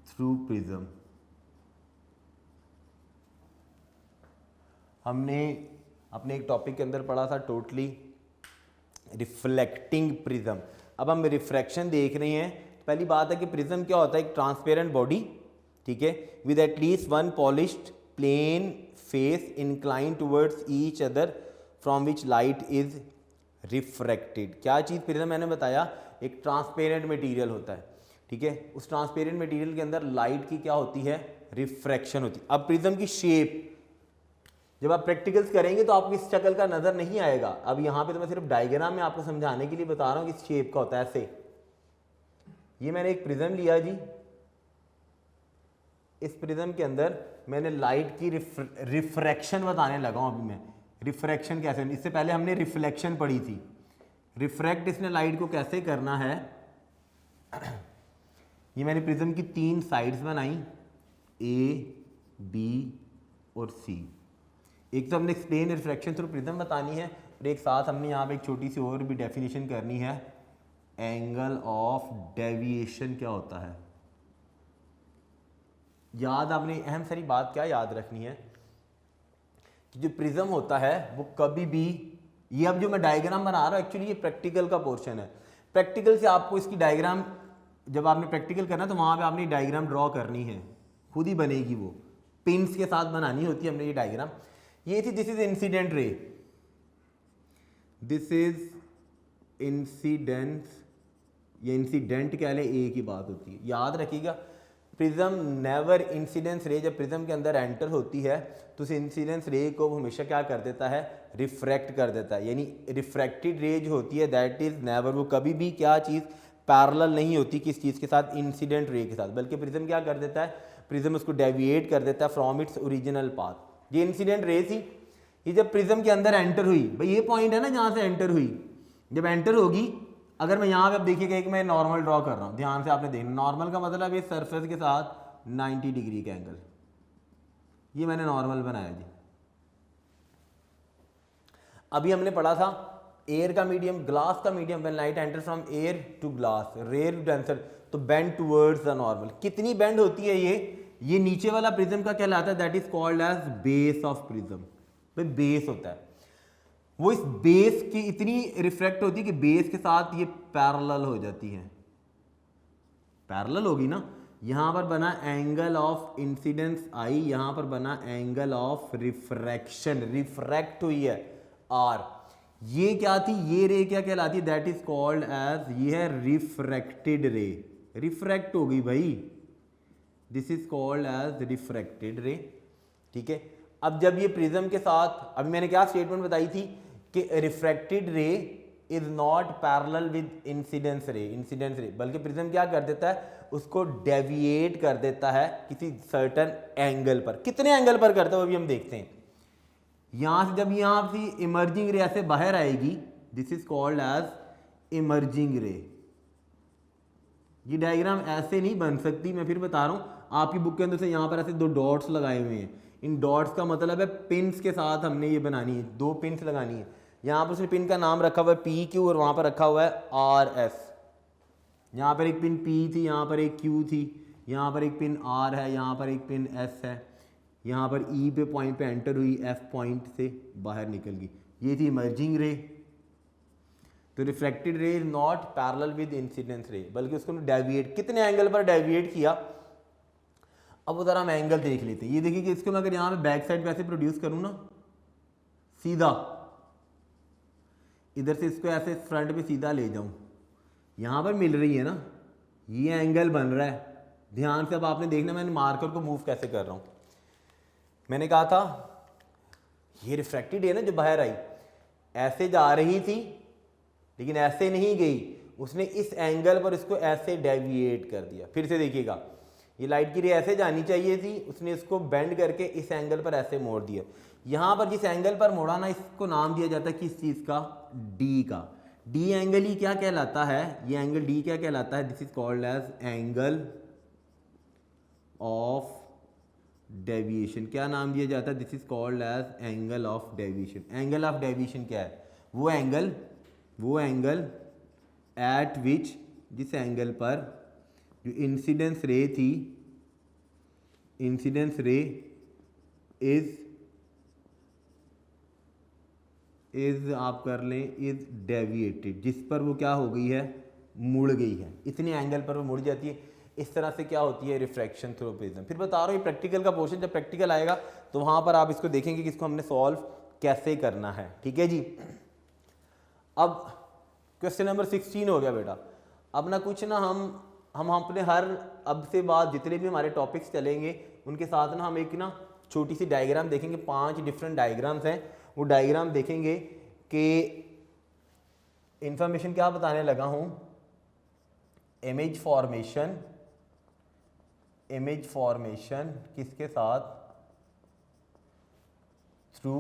through prism. हमने अपने एक टॉपिक के अंदर पढ़ा था टोटली रिफ्लेक्टिंग प्रिज्म। अब हम रिफ्रैक्शन देख रहे हैं। पहली बात है कि प्रिज्म क्या होता है, एक ट्रांसपेरेंट बॉडी, ठीक है, with at least one polished plane face incline towards each other from which light is refracted. क्या चीज़ प्रिज्म, मैंने बताया एक ट्रांसपेरेंट मटेरियल होता है, ठीक है, उस ट्रांसपेरेंट मटेरियल के अंदर लाइट की क्या होती है, रिफ्रैक्शन होती है। अब प्रिज्म की शेप जब आप प्रैक्टिकल्स करेंगे तो आपको इस शक्ल का नजर नहीं आएगा। अब यहाँ पे तो मैं सिर्फ डायग्राम में आपको समझाने के लिए बता रहा हूँ कि इस शेप का होता है ऐसे। ये मैंने एक प्रिज्म लिया जी, इस प्रिज्म के अंदर मैंने लाइट की रिफ्रैक्शन बताने लगा हूँ। अभी मैं रिफ्रैक्शन कैसे, इससे पहले हमने रिफ्लेक्शन पढ़ी थी। रिफ्रैक्ट इसने लाइट को कैसे करना है। ये मैंने प्रिज्म की 3 साइड्स बनाई, ए, बी और सी। एक तो हमने एक्सप्लेन रिफ्रैक्शन थ्रू प्रिज्म बतानी है, और एक साथ हमने यहाँ पे एक छोटी सी और भी डेफिनेशन करनी है, एंगल ऑफ डेविएशन क्या होता है। याद आपने अहम सारी बात क्या याद रखनी है कि जो प्रिज्म होता है वो कभी भी, ये अब जो मैं डायग्राम बना रहा हूँ एक्चुअली ये प्रैक्टिकल का पोर्शन है। प्रैक्टिकल से आपको इसकी डायग्राम, जब आपने प्रैक्टिकल करना तो वहाँ पे आपने डायग्राम ड्रॉ करनी है, खुद ही बनेगी, वो पिन्स के साथ बनानी होती है हमने ये डायग्राम। ये थी this is incident ray, this is incidence, ये इंसिडेंट क्या है, ए की बात होती है। याद रखिएगा प्रिज्म नेवर इंसिडेंस रे, जब प्रिज्म के अंदर एंटर होती है तो उस इंसिडेंस रे को हमेशा क्या कर देता है, रिफ्रैक्ट कर देता है। यानी रिफ्रैक्टेड रे जो होती है दैट इज नेवर, वो कभी भी क्या चीज़ पैरेलल नहीं होती किस चीज़ के साथ, इंसिडेंट रे के साथ, बल्कि प्रिज्म क्या कर देता है, प्रिज्म उसको डेविएट कर देता है फ्रॉम इट्स ओरिजिनल पाथ। ये इंसिडेंट रे थी, ये जब प्रिज्म के अंदर एंटर हुई, भाई ये पॉइंट है ना जहाँ से एंटर हुई, जब एंटर होगी, अगर मैं यहाँ पे अब देखिएगा एक मैं नॉर्मल ड्रॉ कर रहा हूँ, ध्यान से आपने देखना, नॉर्मल का मतलब ये सरफेस के साथ 90 डिग्री का एंगल, ये मैंने नॉर्मल बनाया जी। अभी हमने पढ़ा था एयर का मीडियम, ग्लास का medium, when light enter from air to glass, rare to denser, तो बेंड टूवर्ड्स द नॉर्मल। कितनी बेंड होती है ये नीचे वाला प्रिज्म का कहलाता है, that is called as base of prism. भाई बेस होता है, वो इस बेस की इतनी रिफ्रैक्ट होती है कि बेस के साथ ये पैरेलल हो जाती है। पैरेलल होगी ना, यहां पर बना एंगल ऑफ इंसिडेंस आई, यहां पर बना एंगल ऑफ रिफ्रैक्शन, रिफ्रैक्ट हुई है आर। ये क्या थी, ये रे क्या कहलाती है, दैट इज कॉल्ड एज, ये है रिफ्रैक्टेड रे, रिफ्रैक्ट हो गई भाई, this is called as refracted ray. ठीक है, अब जब ये प्रिज्म के साथ, अभी मैंने क्या स्टेटमेंट बताई थी कि रिफ्रैक्टेड रे is not parallel with incidence रे, इंसिडेंस रे, बल्कि प्रिज्म क्या कर देता है, उसको डेविएट कर देता है किसी सर्टेन एंगल पर। कितने एंगल पर करता है वो भी हम देखते हैं। यहां से जब यहां से इमर्जिंग रे ऐसे बाहर आएगी, this is called as emerging ray. ये डायग्राम ऐसे नहीं बन सकती, मैं फिर बता रहा हूं, आपकी बुक के अंदर से यहां पर ऐसे 2 डॉट्स लगाए हुए हैं, इन डॉट्स का मतलब है पिन्स के साथ हमने ये बनानी है, 2 पिन्स लगानी है। यहाँ पर उसने पिन का नाम रखा हुआ है PQ और वहाँ पर रखा हुआ है RS। यहाँ पर एक पिन P थी, यहाँ पर एक Q थी, यहाँ पर एक पिन R है, यहाँ पर एक पिन S है, यहाँ पर E पे पॉइंट पे एंटर हुई, F पॉइंट से बाहर निकल गई, ये थी इमर्जिंग रे। तो रिफ्रैक्टेड रे is not parallel with incidence रे, बल्कि उसको डेविएट, कितने एंगल पर डेविएट किया। अब उधर हम एंगल देख लेते हैं। ये देखिए कि इसको मैं अगर यहाँ पे बैक साइड वैसे प्रोड्यूस करूँ ना, सीधा इधर से इसको ऐसे फ्रंट पे सीधा ले जाऊं, यहाँ पर मिल रही है ना, ये एंगल बन रहा है। ध्यान से अब आपने देखना मैंने मार्कर को मूव कैसे कर रहा हूँ। मैंने कहा था ये रिफ्रैक्टेड है ना जो बाहर आई, ऐसे जा रही थी लेकिन ऐसे नहीं गई, उसने इस एंगल पर इसको ऐसे डेविएट कर दिया। फिर से देखिएगा, ये लाइट की रे ऐसे जानी चाहिए थी, उसने इसको बेंड करके इस एंगल पर ऐसे मोड़ दिया। यहाँ पर जिस एंगल पर मोड़ा ना, इसको नाम दिया जाता है किस चीज़ का, डी का। डी एंगल ही क्या कहलाता है, ये एंगल डी क्या कहलाता है, this is called as angle of deviation. क्या नाम दिया जाता है, this is called as angle of deviation. Angle of deviation क्या है, वो एंगल एट विच, जिस एंगल पर जो इंसिडेंस रे थी, इंसिडेंस रे इज आप कर लें इज डेविएटेड, जिस पर वो क्या हो गई है, मुड़ गई है, इतने एंगल पर वो मुड़ जाती है। इस तरह से क्या होती है, रिफ्रैक्शन थ्रू प्रिज्म। फिर बता रहा हूँ ये प्रैक्टिकल का पोर्शन, जब प्रैक्टिकल आएगा तो वहाँ पर आप इसको देखेंगे कि इसको हमने सॉल्व कैसे करना है। ठीक है जी, अब क्वेश्चन नंबर 16 हो गया बेटा। अब ना कुछ ना हम अपने हर, अब से बाद जितने भी हमारे टॉपिक्स चलेंगे उनके साथ ना हम एक ना छोटी सी डायग्राम देखेंगे। 5 डिफरेंट डायग्राम्स हैं, वो डायग्राम देखेंगे कि इंफॉर्मेशन क्या बताने लगा हूँ, इमेज फॉर्मेशन किसके साथ, थ्रू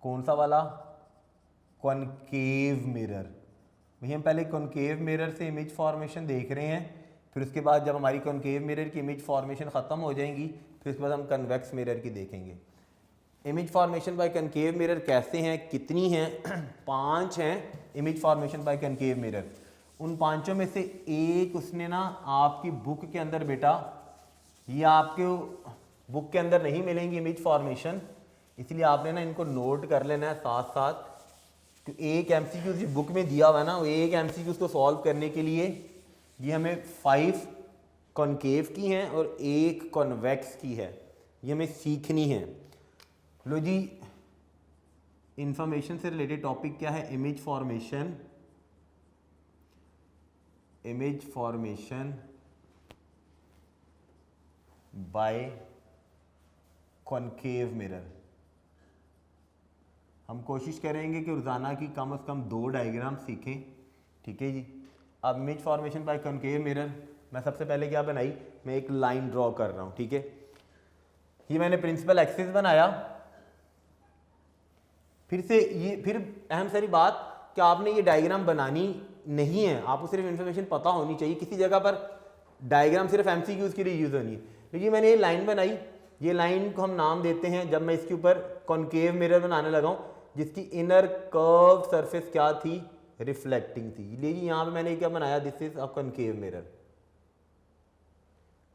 कौन सा वाला, कॉनकेव मिरर। भैया हम पहले कॉनकेव मिरर से इमेज फॉर्मेशन देख रहे हैं, फिर उसके बाद जब हमारी कॉनकेव मिरर की इमेज फॉर्मेशन ख़त्म हो जाएंगी फिर उसके बाद हम कन्वेक्स मिरर की देखेंगे। Image formation by concave mirror कैसे हैं, कितनी हैं, 5 हैं image formation by concave mirror. उन 5 में से एक उसने ना आपकी बुक के अंदर बेटा, ये आपके बुक के अंदर नहीं मिलेंगी इमेज फॉर्मेशन, इसलिए आपने ना इनको नोट कर लेना है साथ साथ। तो एक MCQ जो बुक में दिया हुआ है ना, वो एक MCQ को सॉल्व करने के लिए ये हमें 5 कॉनकेव की हैं और 1 कॉन्वेक्स की है, ये हमें सीखनी है। लो जी, इंफॉर्मेशन से रिलेटेड टॉपिक क्या है, image formation by concave mirror. हम कोशिश करेंगे कि रोज़ाना की कम से कम 2 डायग्राम सीखें। ठीक है जी, अब image formation by concave mirror, मैं सबसे पहले क्या बनाई, मैं एक लाइन ड्रॉ कर रहा हूँ। ठीक है, ये मैंने प्रिंसिपल एक्सिस बनाया। फिर अहम सारी बात कि आपने ये डायग्राम बनानी नहीं है, आपको सिर्फ इन्फॉर्मेशन पता होनी चाहिए। किसी जगह पर डायग्राम सिर्फ MCQs के लिए यूज़ होनी है। देखिए मैंने ये लाइन बनाई, ये लाइन को हम नाम देते हैं, जब मैं इसके ऊपर कॉनकेव मिरर बनाने लगा हूँ, जिसकी इनर कर्व सरफेस क्या थी, रिफ्लेक्टिंग थी। लीजिए यहाँ पे मैंने क्या बनाया, this is a concave mirror.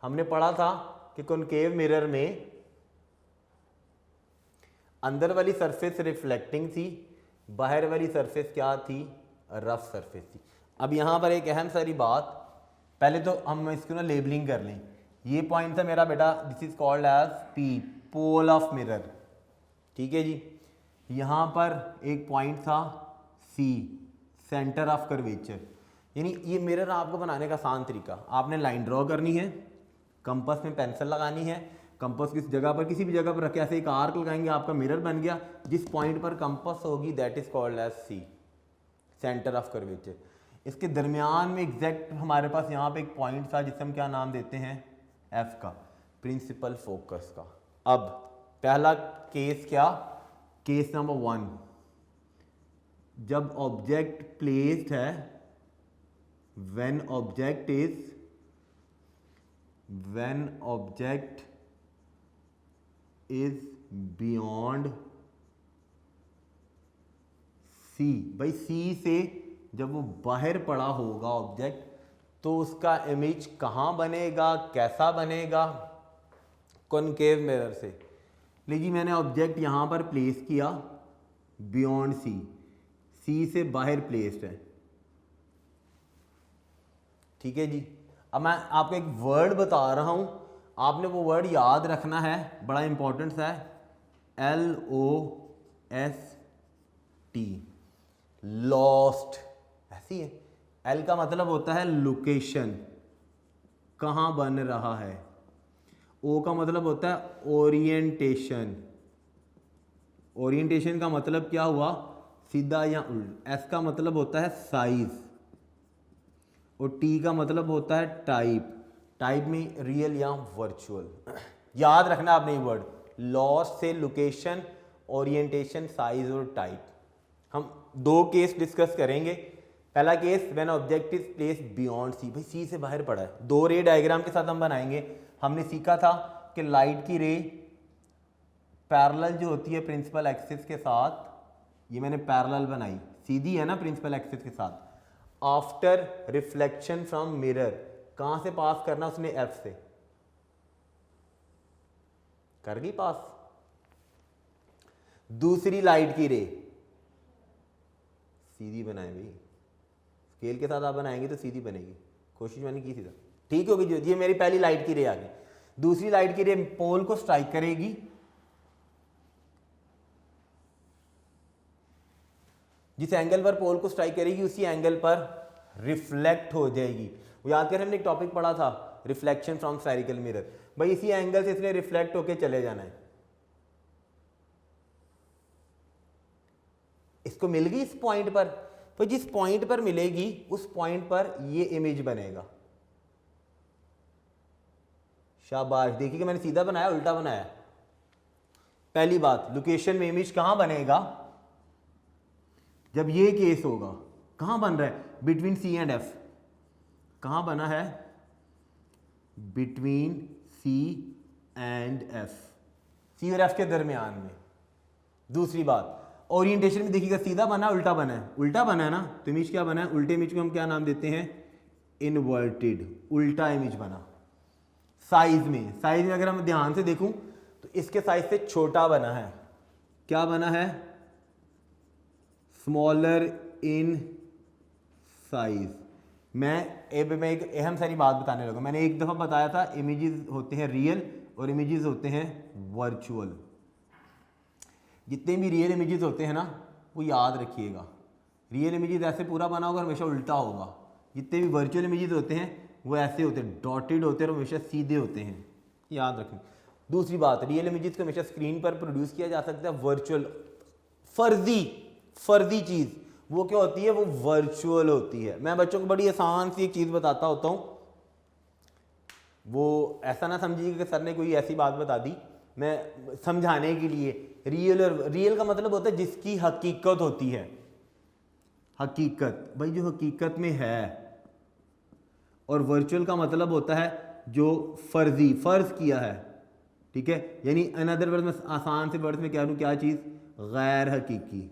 हमने पढ़ा था कि कॉनकेव मिरर में अंदर वाली सरफेस रिफ्लेक्टिंग थी, बाहर वाली सरफेस क्या थी, रफ सरफेस थी। अब यहाँ पर एक अहम सारी बात, पहले तो हम इसको ना लेबलिंग कर लें। ये पॉइंट था मेरा बेटा, this is called as P, pole of mirror, ठीक है जी। यहाँ पर एक पॉइंट था सी, सेंटर ऑफ कर्वेचर। यानी ये मिरर आपको बनाने का आसान तरीका, आपने लाइन ड्रॉ करनी है, कंपास में पेंसिल लगानी है, कंपास किस जगह पर, किसी भी जगह पर रख के ऐसे एक आर्क लगाएंगे, आपका मिरर बन गया। जिस पॉइंट पर कंपास होगी that is called as C, centre of curvature. इसके दरमियान में एग्जैक्ट हमारे पास यहाँ पे एक पॉइंट था जिसे हम क्या नाम देते हैं, एफ का, प्रिंसिपल फोकस का। अब पहला केस क्या, केस नंबर 1, जब ऑब्जेक्ट प्लेस्ड है, when object is beyond C. भाई सी से जब वो बाहर पड़ा होगा ऑब्जेक्ट, तो उसका इमेज कहाँ बनेगा, कैसा बनेगा, कॉनकेव मिरर से। लीजिए मैंने ऑब्जेक्ट यहाँ पर प्लेस किया बियॉन्ड सी, सी से बाहर प्लेस्ड है, ठीक है जी। अब मैं आपको एक वर्ड बता रहा हूँ, आपने वो वर्ड याद रखना है, बड़ा इंपॉर्टेंट सा है, LOST, लॉस्ट। ऐसी है, एल का मतलब होता है लोकेशन, कहाँ बन रहा है। ओ का मतलब होता है ओरिएंटेशन, ओरिएंटेशन का मतलब क्या हुआ, सीधा या उल्ट। एस का मतलब होता है साइज, और टी का मतलब होता है टाइप, टाइप में रियल या वर्चुअल। याद रखना आपने ये वर्ड, लॉस्ट से लोकेशन, ओरिएंटेशन, साइज और टाइप। हम 2 केस डिस्कस करेंगे। पहला case, when object is placed beyond C, भाई सी से बाहर पड़ा है। 2 रे डायग्राम के साथ हम बनाएंगे। हमने सीखा था कि लाइट की रे पैरेलल जो होती है प्रिंसिपल एक्सिस के साथ, ये मैंने पैरेलल बनाई, सीधी है ना प्रिंसिपल एक्सिस के साथ। आफ्टर रिफ्लेक्शन फ्रॉम मिरर, कहां से पास करना उसने, एफ से। कर गई पास। दूसरी लाइट की रे सीधी बनाए भाई, स्केल के साथ आप बनाएंगे तो सीधी बनेगी, कोशिश मैंने की सीधा, ठीक होगी। जो ये मेरी पहली लाइट की रे आ गई। दूसरी लाइट की रे पोल को स्ट्राइक करेगी, जिस एंगल पर पोल को स्ट्राइक करेगी उसी एंगल पर रिफ्लेक्ट हो जाएगी। वो याद करें, हमने एक टॉपिक पढ़ा था, रिफ्लेक्शन फ्रॉम स्फेरिकल मिरर। भाई इसी एंगल से इसने रिफ्लेक्ट होके चले जाना है। इसको मिल गई इस पॉइंट पर, तो जिस पॉइंट पर मिलेगी उस पॉइंट पर ये इमेज बनेगा। शाबाश, देखिए कि मैंने सीधा बनाया उल्टा बनाया। पहली बात, लोकेशन में इमेज कहां बनेगा, जब ये केस होगा। कहां बन रहा है, बिटवीन सी एंड एफ। कहां बना है, बिटवीन सी एंड एफ, सी और एफ के दरमियान में। दूसरी बात, ओरिएंटेशन में देखिएगा सीधा बना उल्टा बना है, उल्टा बना है ना, तो इमेज क्या बना है, उल्टे इमेज को हम क्या नाम देते हैं, इनवर्टेड, उल्टा इमेज बना। साइज में, साइज में अगर हम ध्यान से देखूं तो इसके साइज से छोटा बना है। क्या बना है, स्मॉलर इन साइज। मैं एक अहम सारी बात बताने लगा। मैंने एक दफ़ा बताया था, इमेजेस होते हैं रियल और इमेजेस होते हैं वर्चुअल। जितने भी रियल इमेजेस होते हैं ना, वो याद रखिएगा, रियल इमेजेस ऐसे पूरा बना होगा, हमेशा उल्टा होगा। जितने भी वर्चुअल इमेजेस होते हैं वो ऐसे होते हैं, डॉटेड होते हैं और हमेशा सीधे होते हैं, याद रखें। दूसरी बात, रियल इमेजेस को हमेशा स्क्रीन पर प्रोड्यूस किया जा सकता है, वर्चुअल फर्जी चीज़ वो क्या होती है, वो वर्चुअल होती है। मैं बच्चों को बड़ी आसान सी एक चीज़ बताता होता हूँ, वो ऐसा ना समझिएगा कि सर ने कोई ऐसी बात बता दी, मैं समझाने के लिए। रियल का मतलब होता है जिसकी हकीकत होती है, हकीकत, भाई जो हकीकत में है। और वर्चुअल का मतलब होता है जो फर्ज किया है, ठीक है। यानी अनदर वर्ड में, आसान से वर्ड में क्या चीज़, गैर हकीकी।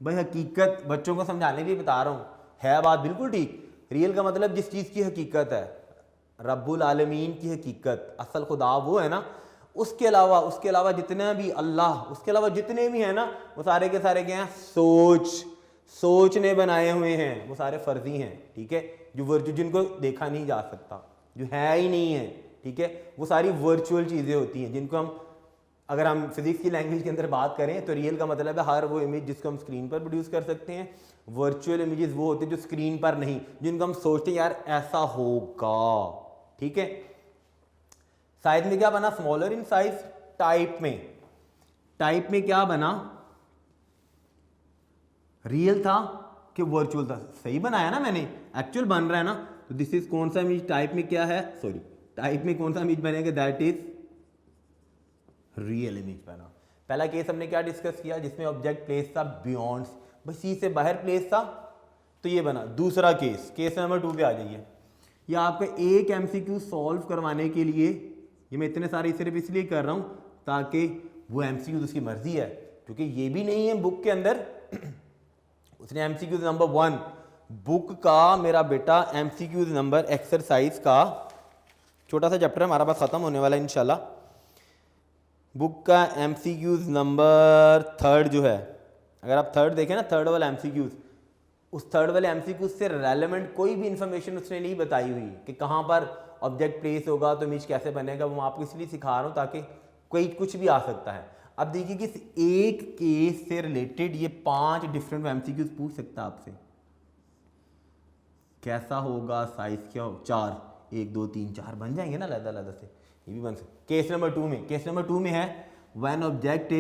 भाई हकीकत बच्चों को समझाने के लिए बता रहा हूँ, है बात बिल्कुल ठीक। रियल का मतलब जिस चीज़ की हकीकत है, रब्बुल आलमीन की हकीकत, असल खुदा वो है ना। उसके अलावा जितने भी अल्लाह, उसके अलावा जितने भी हैं ना, वो सारे के सारे क्या हैं? सोच ने बनाए हुए हैं, वो सारे फर्जी हैं, ठीक है। जो वर्चुअल, जिनको देखा नहीं जा सकता, जो है ही नहीं है, ठीक है, वो सारी वर्चुअल चीज़ें होती हैं, जिनको हम, अगर हम फिजिक्स की लैंग्वेज के अंदर बात करें तो रियल का मतलब है हर वो इमेज जिसको हम स्क्रीन पर प्रोड्यूस कर सकते हैं। वर्चुअल इमेजेस वो होते हैं जो स्क्रीन पर नहीं, जिनको हम सोचते हैं यार ऐसा होगा, ठीक है। साइज में क्या बना? Smaller in size. टाइप में क्या बना? रियल था कि वर्चुअल था? सही बनाया ना मैंने, एक्चुअल बन रहा है ना। तो दिस इज कौन सा इमेज? टाइप में क्या है? सॉरी, टाइप में कौन सा इमेज बनेगा? दैट इज रियल इमेज बना। पहला केस हमने क्या डिस्कस किया? जिसमें ऑब्जेक्ट प्लेस था बियॉन्ड, बस सी से बाहर प्लेस था, तो ये बना। दूसरा केस नंबर 2 पे आ जाइए। या आपका एक एमसीक्यू सॉल्व करवाने के लिए, ये मैं इतने सारे सिर्फ इसलिए कर रहा हूं ताकि वो एमसीक्यू उसकी मर्जी है, क्योंकि ये भी नहीं है बुक के अंदर। उसने एमसीक्यू नंबर 1 बुक का, मेरा बेटा एमसीक्यू नंबर एक्सरसाइज का छोटा सा चैप्टर हमारा पास खत्म होने वाला है इंशाल्लाह। बुक का एमसीक्यूज नंबर 3 जो है, अगर आप 3 देखें ना, 3 वाला एमसीक्यूज, उस 3 वाले एमसीक्यूज से रेलेवेंट कोई भी इंफॉर्मेशन उसने नहीं बताई हुई कि कहाँ पर ऑब्जेक्ट प्लेस होगा तो इमेज कैसे बनेगा। वो मैं आपको इसलिए सिखा रहा हूँ ताकि कोई कुछ भी आ सकता है। अब देखिए कि इस एक केस से रिलेटेड ये 5 डिफरेंट एमसीक्यूज पूछ सकता है आपसे। कैसा होगा, साइज क्या हो? 4, 1 2 3 4 बन जाएंगे ना अलग से, ये भी बन सकते। केस नंबर 2 में है व्हेन ऑब्जेक्ट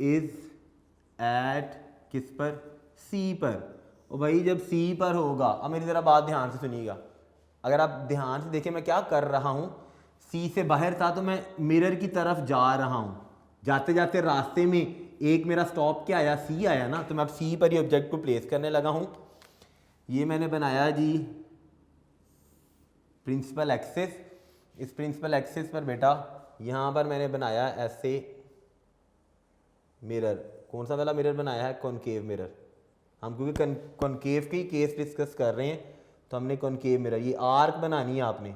इज एट किस पर? सी पर। और भाई जब सी पर होगा, अब मेरी जरा बात ध्यान से सुनिएगा, अगर आप ध्यान से देखें मैं क्या कर रहा हूं, सी से बाहर था तो मैं मिरर की तरफ जा रहा हूं, जाते जाते रास्ते में एक मेरा स्टॉप क्या आया? सी आया ना, तो मैं अब सी पर ही ऑब्जेक्ट को प्लेस करने लगा हूं। ये मैंने बनाया जी प्रिंसिपल एक्सिस। इस प्रिंसिपल एक्सिस पर बेटा यहाँ पर मैंने बनाया ऐसे मिरर। कौन सा वाला मिरर बनाया है? Concave mirror. हम क्योंकि कॉनकेव की केस डिस्कस कर रहे हैं तो हमने कॉनकेव मिरर, ये आर्क बनानी है आपने।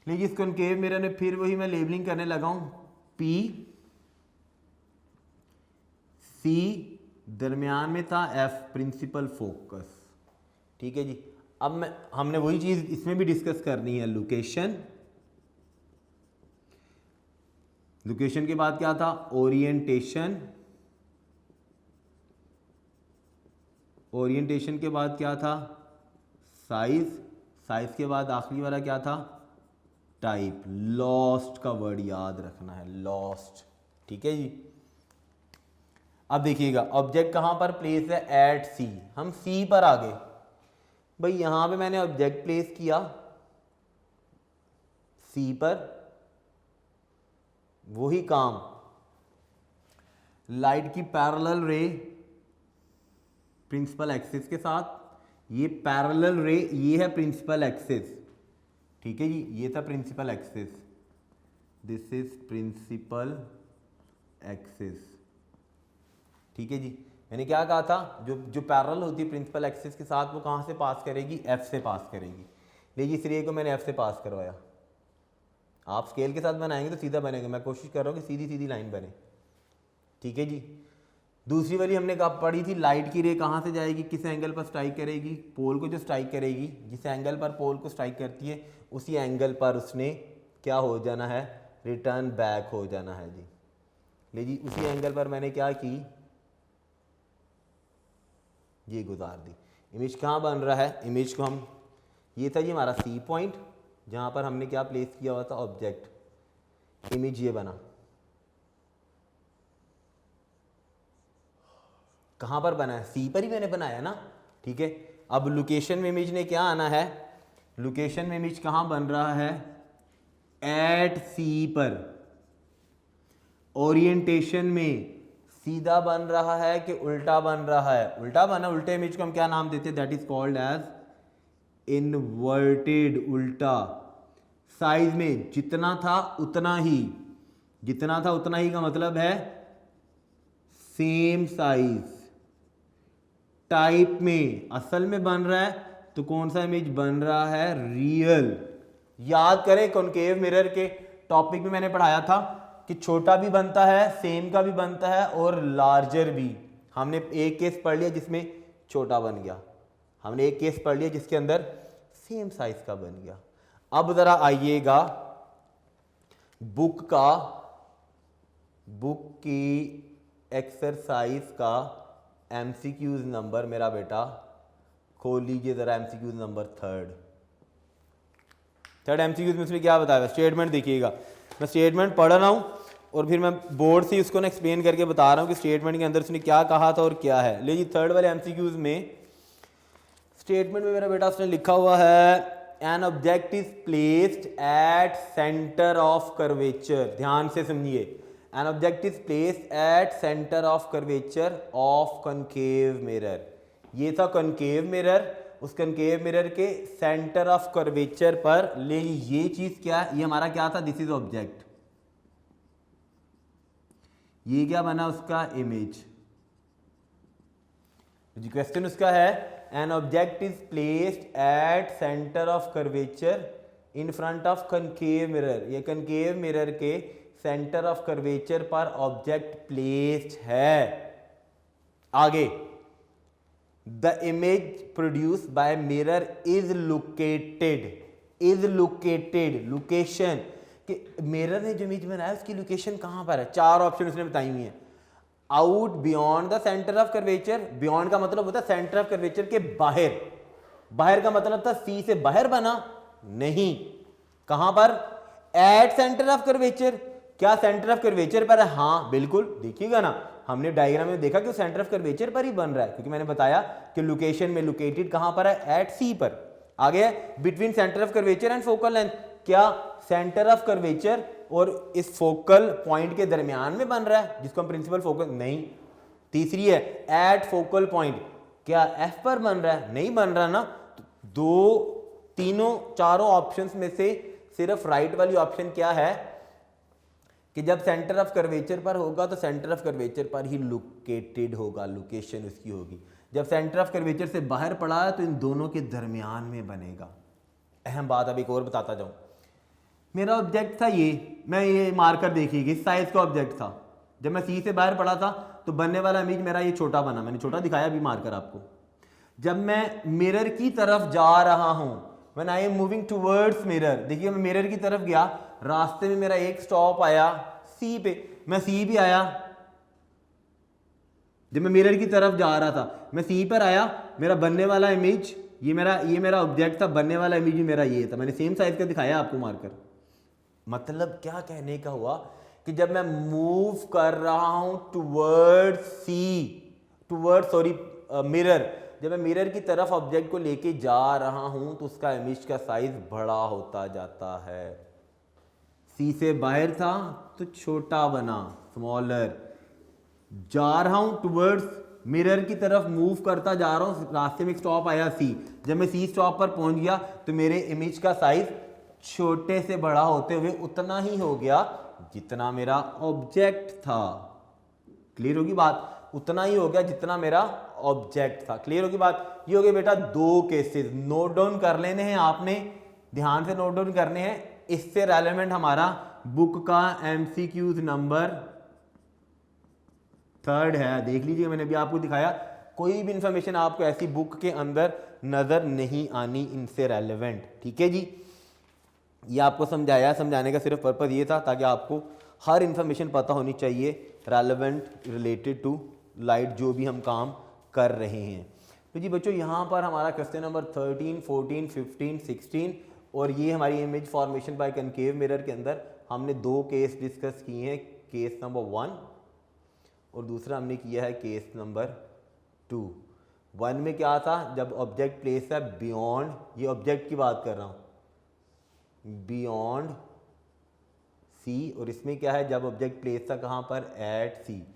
लेकिन इस कॉनकेव मिरर में फिर वही मैं लेबलिंग करने लगा हूँ, पी सी, दरमियान में था एफ, प्रिंसिपल फोकस, ठीक है जी। अब हमने वही चीज इसमें भी डिस्कस करनी है, लोकेशन के बाद क्या था? ओरिएंटेशन के बाद क्या था? साइज के बाद आखिरी वाला क्या था? टाइप। लॉस्ट का वर्ड याद रखना है, लॉस्ट, ठीक है जी। अब देखिएगा ऑब्जेक्ट कहां पर प्लेस है? एट सी। हम सी पर आ गए भाई, यहां पे मैंने ऑब्जेक्ट प्लेस किया सी पर। वही काम, लाइट की पैरेलल रे प्रिंसिपल एक्सिस के साथ, ये पैरेलल रे, ये है प्रिंसिपल एक्सिस, ठीक है जी। ये था principal axis, this is principal axis, ठीक है जी। मैंने क्या कहा था? जो पैरेलल होती है प्रिंसिपल एक्सिस के साथ, वो कहाँ से पास करेगी? एफ से पास करेगी। लेकिन इस रे को मैंने एफ से पास करवाया। आप स्केल के साथ बनाएंगे तो सीधा बनेगा, मैं कोशिश कर रहा हूँ कि सीधी सीधी लाइन बने, ठीक है जी। दूसरी वाली हमने कहा पढ़ी थी, लाइट की रे कहाँ से जाएगी, किस एंगल पर स्ट्राइक करेगी? पोल को जो स्ट्राइक करेगी, जिस एंगल पर पोल को स्ट्राइक करती है उसी एंगल पर उसने क्या हो जाना है? रिटर्न बैक हो जाना है जी। ले जी, उसी एंगल पर मैंने क्या की? ये गुजार दी। इमेज कहाँ बन रहा है? इमेज को हम, ये था जी हमारा सी पॉइंट, जहाँ पर हमने क्या प्लेस किया हुआ था? ऑब्जेक्ट। इमेज ये बना, कहाँ पर बना है? सी पर ही मैंने बनाया ना, ठीक है। अब लोकेशन में इमेज ने क्या आना है? लोकेशन में इमेज कहाँ बन रहा है? एट सी पर। ओरिएंटेशन में सीधा बन रहा है कि उल्टा बन रहा है? उल्टा बना। उल्टे इमेज को हम क्या नाम देते हैं? That is called as inverted, उल्टा। साइज में जितना था उतना ही, जितना था उतना ही का मतलब है सेम साइज। टाइप में असल में बन रहा है तो कौन सा इमेज बन रहा है, रियल। याद करें कॉनकेव मिरर के टॉपिक में मैंने पढ़ाया था कि छोटा भी बनता है, सेम का भी बनता है और लार्जर भी। हमने एक केस पढ़ लिया जिसमें छोटा बन गया, हमने एक केस पढ़ लिया जिसके अंदर सेम साइज का बन गया। अब जरा आइएगा बुक की एक्सरसाइज का एमसीक्यूज नंबर, मेरा बेटा खोल लीजिए जरा एमसीक्यूज नंबर थर्ड एमसीक्यूज में उसने क्या बताया, स्टेटमेंट देखिएगा। मैं स्टेटमेंट पढ़ रहा हूं और फिर मैं बोर्ड से उसको ना एक्सप्लेन करके बता रहा हूं कि स्टेटमेंट के अंदर उसने क्या कहा था और क्या है। ले जी थर्ड वाले एमसीक्यूज में स्टेटमेंट में मेरा बेटा उसने लिखा हुआ है an object is placed at centre of curvature. ध्यान से समझिए, an object is placed at centre of curvature of concave mirror. ये था कॉनकेव मिरर, उस कॉनकेव मिरर के सेंटर ऑफ कर्वेचर पर। ले ये चीज क्या है, ये हमारा क्या था, दिस इज ऑब्जेक्ट। ये क्या बना उसका, इमेज। जी क्वेश्चन उसका है an object is placed at centre of curvature in front of concave mirror. ये कॉनकेव मिरर के सेंटर ऑफ कर्वेचर पर ऑब्जेक्ट प्लेस्ड है। आगे the image produce by mirror is located, location कि मिरर ने जो इमेज बनाया उसकी लोकेशन कहां पर है। चार ऑप्शन उसने बताई हुई है। Out beyond the centre of curvature, beyond का मतलब होता है सेंटर ऑफ कर्वेचर के बाहर। बाहर का मतलब था सी से बाहर बना, नहीं। कहां पर, एट सेंटर ऑफ कर्वेचर। क्या सेंटर ऑफ कर्वेचर पर है, हाँ बिल्कुल। देखिएगा ना, हमने डायग्राम में देखा कि सेंटर ऑफ कर्वेचर पर ही बन रहा है, क्योंकि मैंने बताया कि लोकेशन में लोकेटेड कहां पर है, एट सी पर। आगे between centre of curvature and focal length, क्या सेंटर ऑफ कर्वेचर और इस फोकल पॉइंट के दरमियान में बन रहा है, जिसको हम प्रिंसिपल फोकल, नहीं। तीसरी है एट फोकल पॉइंट, क्या एफ पर बन रहा है, नहीं बन रहा ना। तो चारों ऑप्शंस में से सिर्फ राइट वाली ऑप्शन क्या है कि जब सेंटर ऑफ कर्वेचर पर होगा तो सेंटर ऑफ कर्वेचर पर ही लोकेटेड होगा, लोकेशन उसकी होगी। जब सेंटर ऑफ कर्वेचर से बाहर पड़ा है तो इन दोनों के दरमियान में बनेगा। अहम बात अब एक और बताता जाऊं। मेरा ऑब्जेक्ट था ये, मैं ये मार्कर देखिएगा, इस साइज का ऑब्जेक्ट था। जब मैं सी से बाहर पड़ा था तो बनने वाला इमेज मेरा ये छोटा बना, मैंने छोटा दिखाया अभी मार्कर आपको। जब मैं मिरर की तरफ जा रहा हूं, when I am moving towards mirror, देखिए मैं मिरर की तरफ गया, रास्ते में मेरा एक स्टॉप आया सी पे, मैं सी पे आया। जब मैं मिरर की तरफ जा रहा था मैं सी पर आया, मेरा बनने वाला इमेज ये मेरा ऑब्जेक्ट था, बनने वाला इमेज भी मेरा ये था। मैंने सेम साइज का दिखाया आपको मार्कर। मतलब क्या कहने का हुआ कि जब मैं मूव कर रहा हूं मिरर, जब मैं मिरर की तरफ ऑब्जेक्ट को लेके जा रहा हूं तो उसका इमेज का साइज बड़ा होता जाता है। सी से बाहर था तो छोटा बना, स्मॉलर। जा रहा हूं टुवर्ड्स मिरर की तरफ मूव करता जा रहा हूं, रास्ते में एक स्टॉप आया सी, जब मैं सी स्टॉप पर पहुंच गया तो मेरे इमेज का साइज छोटे से बड़ा होते हुए उतना ही हो गया जितना मेरा ऑब्जेक्ट था। क्लियर होगी बात, उतना ही हो गया जितना मेरा ऑब्जेक्ट था। क्लियर होगी बात। ये हो गए बेटा दो केसेस, नोट डाउन कर लेने हैं आपने, ध्यान से नोट डाउन करने हैं। इससे रेलेवेंट हमारा बुक का एमसीक्यूज नंबर 3 है। देख लीजिए, मैंने भी आपको दिखाया, कोई भी इंफॉर्मेशन आपको ऐसी बुक के अंदर नजर नहीं आनी इनसे रेलेवेंट। ठीक है जी, ये आपको समझाया, समझाने का सिर्फ पर्पज ये था ताकि आपको हर इंफॉर्मेशन पता होनी चाहिए रेलेवेंट रिलेटेड टू लाइट जो भी हम काम कर रहे हैं। तो जी बच्चों, यहाँ पर हमारा क्वेश्चन नंबर 13, 14, 15, 16 और ये हमारी image formation by concave mirror के अंदर हमने 2 केस डिस्कस किए हैं। केस नंबर 1 और दूसरा हमने किया है केस नंबर 2। 1 में क्या था, जब ऑब्जेक्ट प्लेस है बियॉन्ड, ये ऑब्जेक्ट की बात कर रहा हूँ, बियॉन्ड सी, और इसमें क्या है, जब ऑब्जेक्ट प्लेस था कहाँ पर, एट सी।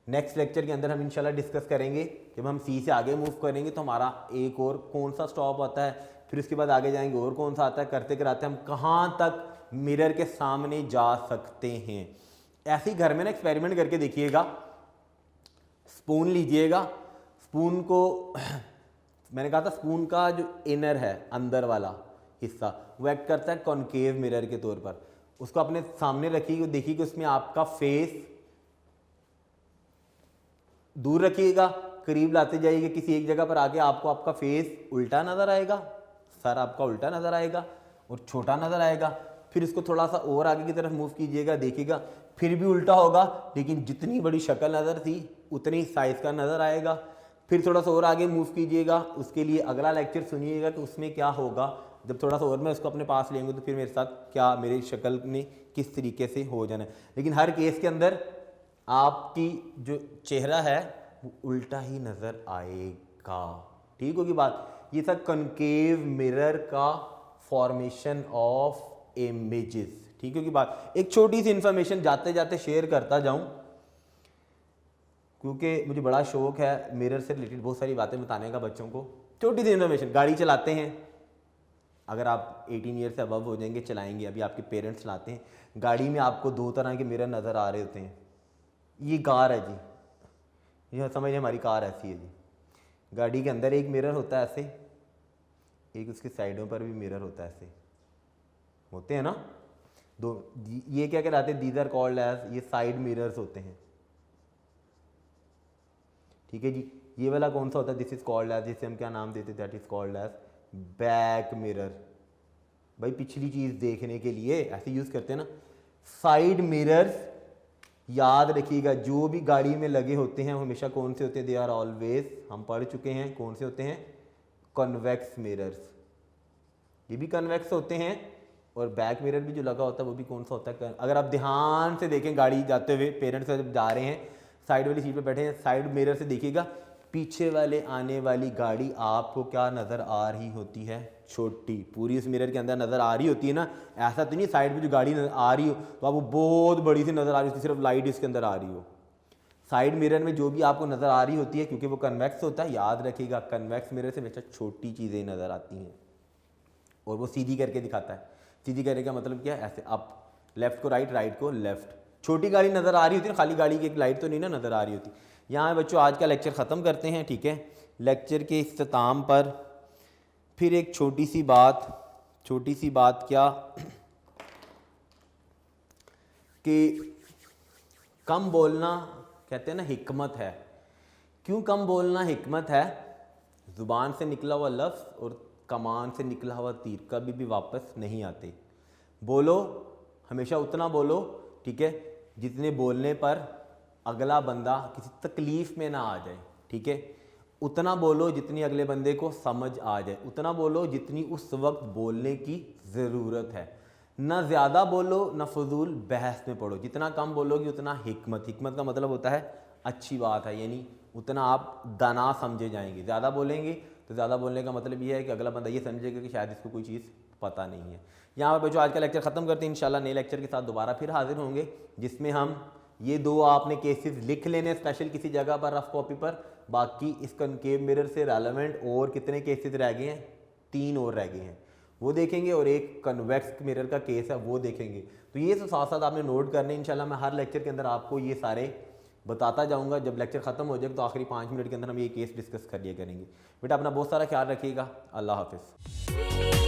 नेक्स्ट लेक्चर के अंदर हम इंशाल्लाह डिस्कस करेंगे, जब हम सी से आगे मूव करेंगे तो हमारा एक और कौन सा स्टॉप आता है, फिर उसके बाद आगे जाएंगे और कौन सा आता है, करते कराते हम कहाँ तक मिरर के सामने जा सकते हैं। ऐसे ही घर में ना एक्सपेरिमेंट करके देखिएगा। स्पून लीजिएगा, स्पून को मैंने कहा था स्पून का जो इनर है अंदर वाला हिस्सा वो एक्ट करता है कॉनकेव मिरर के तौर पर। उसको अपने सामने रखिए, देखिए कि उसमें आपका फेस दूर रखिएगा, करीब लाते जाइए, किसी एक जगह पर आके आपको आपका फेस उल्टा नजर आएगा, सर आपका उल्टा नजर आएगा और छोटा नजर आएगा। फिर इसको थोड़ा सा और आगे की तरफ मूव कीजिएगा, देखिएगा फिर भी उल्टा होगा, लेकिन जितनी बड़ी शक्ल नज़र थी उतनी साइज का नज़र आएगा। फिर थोड़ा सा और आगे मूव कीजिएगा, उसके लिए अगला लेक्चर सुनिएगा कि उसमें क्या होगा। जब थोड़ा सा और मैं उसको अपने पास लेंगे तो फिर मेरे साथ क्या मेरी शक्ल ने किस तरीके से हो जाना है। लेकिन हर केस के अंदर आपकी जो चेहरा है वो उल्टा ही नज़र आएगा। ठीक होगी बात। ये था कॉनकेव मिरर का फॉर्मेशन ऑफ इमेजेस। ठीक होगी बात। एक छोटी सी इंफॉर्मेशन जाते जाते शेयर करता जाऊं, क्योंकि मुझे बड़ा शौक है मिरर से रिलेटेड बहुत सारी बातें बताने का बच्चों को। छोटी सी इन्फॉर्मेशन, गाड़ी चलाते हैं, अगर आप 18 ईयर से अबव हो जाएंगे चलाएंगे, अभी आपके पेरेंट्स चलाते हैं, गाड़ी में आपको 2 तरह के मिरर नज़र आ रहे होते हैं। ये कार है जी, ये समझिए हमारी कार ऐसी है जी। गाड़ी के अंदर एक मिरर होता है ऐसे, एक उसके साइडों पर भी मिरर होता है ऐसे, होते हैं ना दो। ये क्या कहलाते हैं, दीज आर कॉल्ड एज, ये साइड मिरर्स होते हैं। ठीक है जी। ये वाला कौन सा होता है, दिस इज कॉल्ड एज, जिसे हम क्या नाम देते हैं, that is called as back mirror. भाई पिछली चीज देखने के लिए ऐसे यूज करते हैं ना। साइड मिरर्स याद रखिएगा, जो भी गाड़ी में लगे होते हैं हमेशा कौन से होते हैं, दे आर ऑलवेज, हम पढ़ चुके हैं कौन से होते हैं, कॉन्वेक्स मिरर्स। ये भी कन्वेक्स होते हैं और बैक मिरर भी जो लगा होता है वो भी कौन सा होता है। अगर आप ध्यान से देखें गाड़ी जाते हुए, पेरेंट्स जब जा रहे हैं साइड वाली सीट पे बैठे हैं, साइड मिरर से देखिएगा पीछे वाले आने वाली गाड़ी आपको क्या नज़र आ रही होती है, छोटी, पूरी उस मिरर के अंदर नज़र आ रही होती है ना। ऐसा तो नहीं साइड में जो गाड़ी आ रही हो तो आपको बहुत बड़ी सी नज़र आ रही होती है, सिर्फ लाइट इसके अंदर आ रही हो। साइड मिरर में जो भी आपको नज़र आ रही होती है, क्योंकि वो कन्वेक्स होता है, याद रखिएगा कन्वेक्स मिरर से हमेशा छोटी चीज़ें नज़र आती हैं और वो सीधी करके दिखाता है। सीधी करने का मतलब क्या है, ऐसे अप, लेफ्ट को राइट, राइट को लेफ्ट। छोटी गाड़ी नज़र आ रही होती है ना, खाली गाड़ी की एक लाइट तो नहीं ना नज़र आ रही होती। यहाँ बच्चों आज का लेक्चर ख़त्म करते हैं। ठीक है, लेक्चर के इख्तिताम पर फिर एक छोटी सी बात क्या कि कम बोलना कहते हैं ना हिकमत है। क्यों कम बोलना हिकमत है? ज़ुबान से निकला हुआ लफ्ज़ और कमान से निकला हुआ तीर कभी भी वापस नहीं आते। बोलो, हमेशा उतना बोलो, ठीक है, जितने बोलने पर अगला बंदा किसी तकलीफ़ में ना आ जाए। ठीक है, उतना बोलो जितनी अगले बंदे को समझ आ जाए, उतना बोलो जितनी उस वक्त बोलने की ज़रूरत है। ना ज़्यादा बोलो, ना फजूल बहस में पढ़ो। जितना कम बोलोगे उतना हिकमत का मतलब होता है अच्छी बात है, यानी उतना आप दाना समझे जाएंगे। ज़्यादा बोलेंगे तो ज़्यादा बोलने का मतलब ये है कि अगला बंदा ये समझेगा कि शायद इसको कोई चीज़ पता नहीं है। यहाँ पर बच्चों आज का लेक्चर ख़त्म करते हैं। इंशाल्लाह नए लेक्चर के साथ दोबारा फिर हाजिर होंगे, जिसमें हम ये 2 आपने केसेस लिख लेने स्पेशल किसी जगह पर रफ कॉपी पर। बाकी इस कॉनकेव मिरर से रेलेवेंट और कितने केसेस रह गए हैं, 3 और रह गए हैं, वो देखेंगे और एक कन्वेक्स मिरर का केस है वो देखेंगे। तो ये तो साथ साथ आपने नोट करने, इंशाल्लाह मैं हर लेक्चर के अंदर आपको ये सारे बताता जाऊंगा। जब लेक्चर ख़त्म हो जाएगा तो आखिरी 5 मिनट के अंदर हम ये केस डिस्कस कर लिया करेंगे। बेटा अपना बहुत सारा ख्याल रखिएगा। अल्लाह हाफिज़।